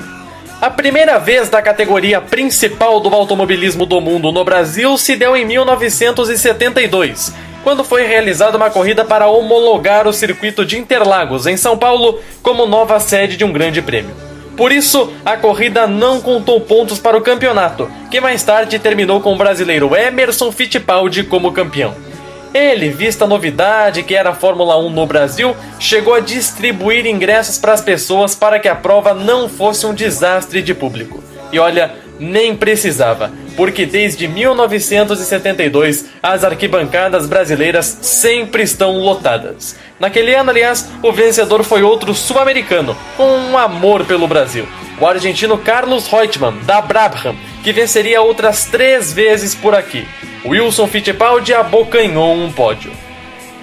A primeira vez da categoria principal do automobilismo do mundo no Brasil se deu em 1972, quando foi realizada uma corrida para homologar o circuito de Interlagos, em São Paulo, como nova sede de um grande prêmio. Por isso, a corrida não contou pontos para o campeonato, que mais tarde terminou com o brasileiro Emerson Fittipaldi como campeão. Ele, vista a novidade que era a Fórmula 1 no Brasil, chegou a distribuir ingressos para as pessoas para que a prova não fosse um desastre de público. E olha, nem precisava, porque desde 1972 as arquibancadas brasileiras sempre estão lotadas. Naquele ano, aliás, o vencedor foi outro sul-americano, com um amor pelo Brasil, o argentino Carlos Reutemann, da Brabham, que venceria outras 3 vezes por aqui. Wilson Fittipaldi abocanhou um pódio.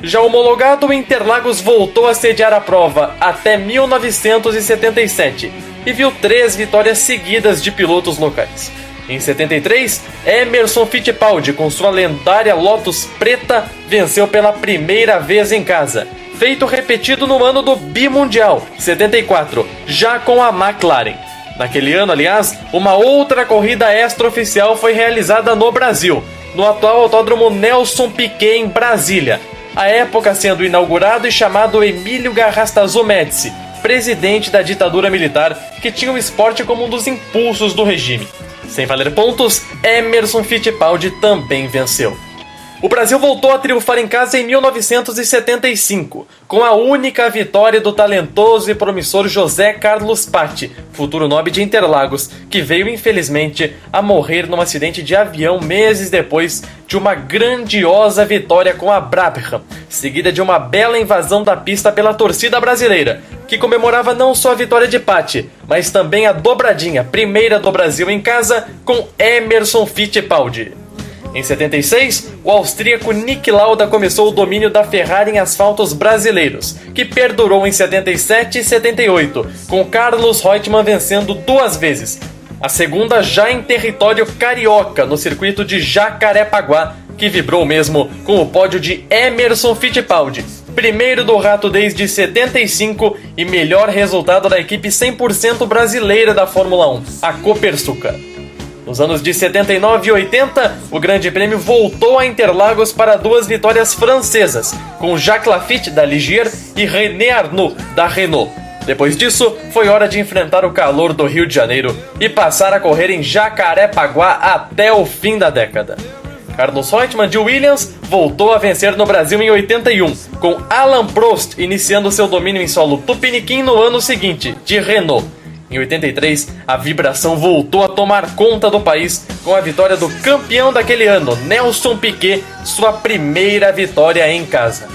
Já homologado, o Interlagos voltou a sediar a prova até 1977 e viu 3 vitórias seguidas de pilotos locais. Em 73, Emerson Fittipaldi, com sua lendária Lotus preta, venceu pela primeira vez em casa, feito repetido no ano do Bimundial, 74, já com a McLaren. Naquele ano, aliás, uma outra corrida extraoficial foi realizada no Brasil, no atual autódromo Nelson Piquet, em Brasília, à época sendo inaugurado e chamado Emílio Garrastazu Médici, presidente da ditadura militar, que tinha o esporte como um dos impulsos do regime. Sem valer pontos, Emerson Fittipaldi também venceu. O Brasil voltou a triunfar em casa em 1975, com a única vitória do talentoso e promissor José Carlos Patti, futuro nobre de Interlagos, que veio infelizmente a morrer num acidente de avião meses depois de uma grandiosa vitória com a Brabham, seguida de uma bela invasão da pista pela torcida brasileira, que comemorava não só a vitória de Patti, mas também a dobradinha, primeira do Brasil em casa, com Emerson Fittipaldi. Em 76, o austríaco Niki Lauda começou o domínio da Ferrari em asfaltos brasileiros, que perdurou em 77 e 78, com Carlos Reutemann vencendo 2 vezes, a segunda já em território carioca, no circuito de Jacarepaguá, que vibrou mesmo com o pódio de Emerson Fittipaldi, primeiro do Rato desde 75 e melhor resultado da equipe 100% brasileira da Fórmula 1, a Copersucar. Nos anos de 79 e 80, o Grande Prêmio voltou a Interlagos para 2 vitórias francesas, com Jacques Laffite, da Ligier, e René Arnoux, da Renault. Depois disso, foi hora de enfrentar o calor do Rio de Janeiro e passar a correr em Jacarepaguá até o fim da década. Carlos Reutemann, de Williams, voltou a vencer no Brasil em 81, com Alain Prost iniciando seu domínio em solo tupiniquim no ano seguinte, de Renault. Em 83, a vibração voltou a tomar conta do país com a vitória do campeão daquele ano, Nelson Piquet, sua primeira vitória em casa.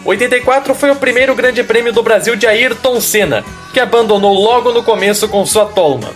84 foi o primeiro Grande Prêmio do Brasil de Ayrton Senna, que abandonou logo no começo com sua Toleman.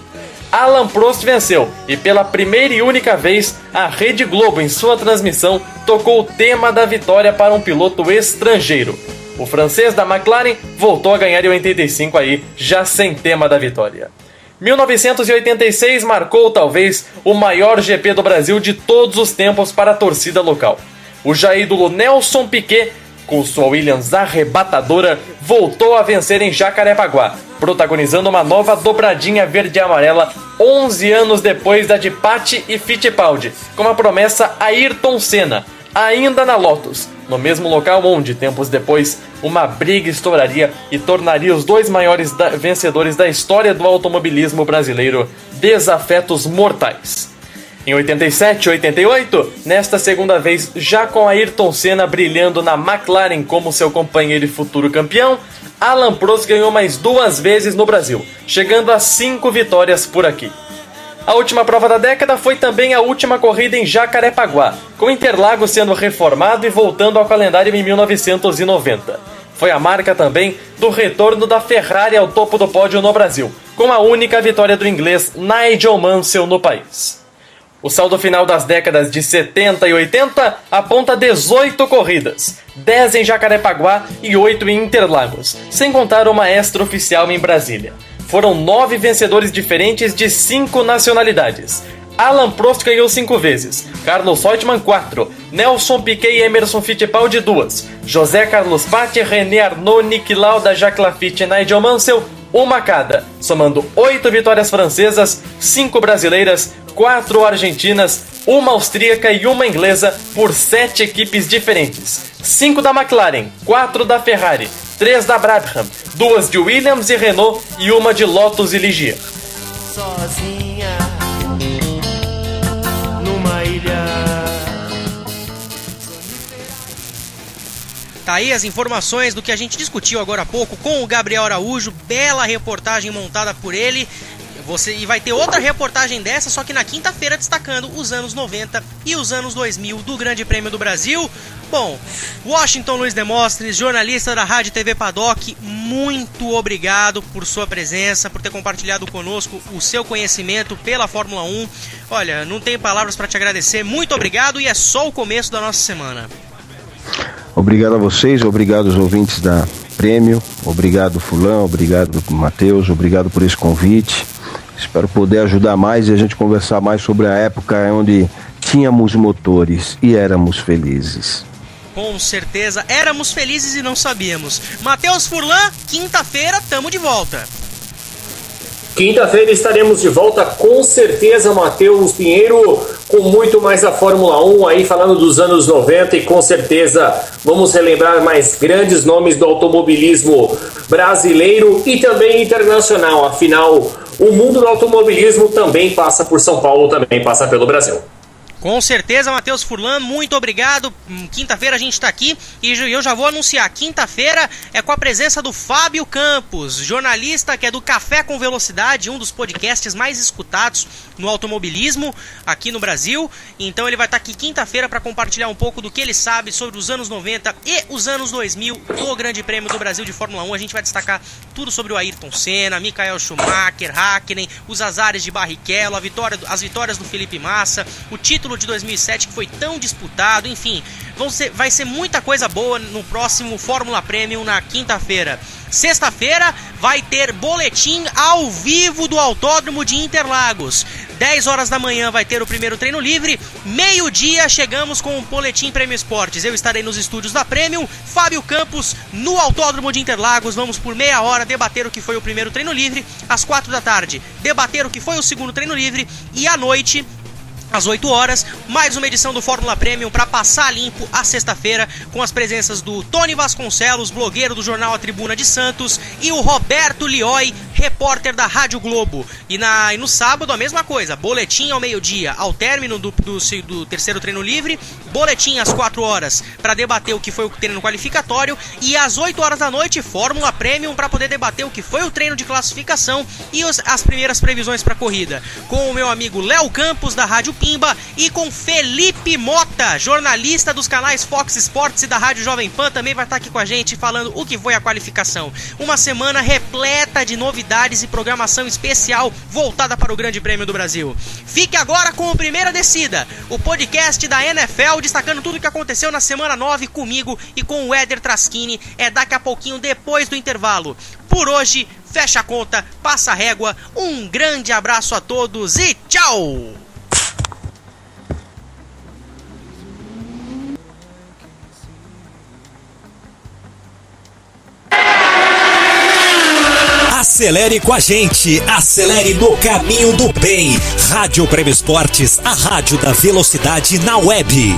Alain Prost venceu e pela primeira e única vez a Rede Globo em sua transmissão tocou o tema da vitória para um piloto estrangeiro. O francês da McLaren voltou a ganhar em 85 aí, já sem tema da vitória. 1986 marcou talvez o maior GP do Brasil de todos os tempos para a torcida local. O já ídolo Nelson Piquet, com sua Williams arrebatadora, voltou a vencer em Jacarepaguá, protagonizando uma nova dobradinha verde e amarela 11 anos depois da de Patti e Fittipaldi, com a promessa Ayrton Senna, ainda na Lotus, no mesmo local onde, tempos depois, uma briga estouraria e tornaria os 2 maiores vencedores da história do automobilismo brasileiro desafetos mortais. Em 87 e 88, nesta segunda vez já com Ayrton Senna brilhando na McLaren como seu companheiro e futuro campeão, Alain Prost ganhou mais 2 vezes no Brasil, chegando a 5 vitórias por aqui. A última prova da década foi também a última corrida em Jacarepaguá, com Interlagos sendo reformado e voltando ao calendário em 1990. Foi a marca também do retorno da Ferrari ao topo do pódio no Brasil, com a única vitória do inglês Nigel Mansell no país. O saldo final das décadas de 70 e 80 aponta 18 corridas, 10 em Jacarepaguá e 8 em Interlagos, sem contar uma extra-oficial em Brasília. Foram 9 vencedores diferentes de 5 nacionalidades. Alan Prost ganhou 5 vezes, Carlos Reutemann 4, Nelson Piquet e Emerson Fittipaldi 2, José Carlos Patti, René Arnoux, Niki Lauda, Jacques Laffite e Nigel Mansell, uma cada, somando 8 vitórias francesas, 5 brasileiras, 4 argentinas, uma austríaca e uma inglesa por 7 equipes diferentes. 5 da McLaren, 4 da Ferrari, 3 da Brabham, 2 de Williams e Renault e uma de Lotus e Ligier. Sozinha numa ilha. Tá aí as informações do que a gente discutiu agora há pouco com o Gabriel Araújo, bela reportagem montada por ele. E vai ter outra reportagem dessa, só que na quinta-feira, destacando os anos 90 e os anos 2000 do Grande Prêmio do Brasil. Bom, Washington Luiz Demostres, jornalista da Rádio TV Paddock, muito obrigado por sua presença, por ter compartilhado conosco o seu conhecimento pela Fórmula 1. Olha, não tenho palavras para te agradecer, muito obrigado, e é só o começo da nossa semana. Obrigado a vocês, obrigado aos ouvintes da Prêmio, obrigado Fulano, obrigado Matheus, obrigado por esse convite. Espero poder ajudar mais e a gente conversar mais sobre a época onde tínhamos motores e éramos felizes. Com certeza, éramos felizes e não sabíamos. Matheus Furlan, quinta-feira, tamo de volta. Quinta-feira estaremos de volta, com certeza, Matheus Pinheiro, com muito mais da Fórmula 1, aí falando dos anos 90, e com certeza vamos relembrar mais grandes nomes do automobilismo brasileiro e também internacional. Afinal, o mundo do automobilismo também passa por São Paulo, também passa pelo Brasil. Com certeza, Matheus Furlan, muito obrigado. Quinta-feira a gente está aqui e eu já vou anunciar. Quinta-feira é com a presença do Fábio Campos, jornalista que é do Café com Velocidade, um dos podcasts mais escutados no automobilismo aqui no Brasil. Então ele vai estar aqui quinta-feira para compartilhar um pouco do que ele sabe sobre os anos 90 e os anos 2000 do Grande Prêmio do Brasil de Fórmula 1. A gente vai destacar tudo sobre o Ayrton Senna, Michael Schumacher, Hakkinen, os azares de Barrichello, as vitórias do Felipe Massa, o título de 2007 que foi tão disputado, enfim, vai ser muita coisa boa no próximo Fórmula Premium na quinta-feira. Sexta-feira vai ter boletim ao vivo do Autódromo de Interlagos. 10 horas da manhã vai ter o primeiro treino livre. Meio-dia chegamos com o boletim Prêmio Esportes. Eu estarei nos estúdios da Premium, Fábio Campos no Autódromo de Interlagos. Vamos por meia hora debater o que foi o primeiro treino livre. Às 4 da tarde, debater o que foi o segundo treino livre. E à noite, às 8 horas, mais uma edição do Fórmula Premium para passar limpo a sexta-feira, com as presenças do Tony Vasconcelos, blogueiro do jornal A Tribuna de Santos, e o Roberto Lioi, repórter da Rádio Globo. E no sábado a mesma coisa, boletim ao meio-dia, ao término do terceiro treino livre, boletim às 4 horas para debater o que foi o treino qualificatório, e às 8 horas da noite, Fórmula Premium para poder debater o que foi o treino de classificação e as primeiras previsões para a corrida, com o meu amigo Léo Campos da Rádio Pimba e com Felipe Mota, jornalista dos canais Fox Sports e da Rádio Jovem Pan, também vai estar aqui com a gente falando o que foi a qualificação. Uma semana repleta de novidades e programação especial voltada para o Grande Prêmio do Brasil. Fique agora com o Primeira Descida, o podcast da NFL, destacando tudo o que aconteceu na semana 9 comigo e com o Éder Traschini. É daqui a pouquinho, depois do intervalo. Por hoje, fecha a conta, passa a régua, um grande abraço a todos e tchau! Acelere com a gente, acelere no caminho do bem. Rádio Prêmio Esportes, a rádio da velocidade na web.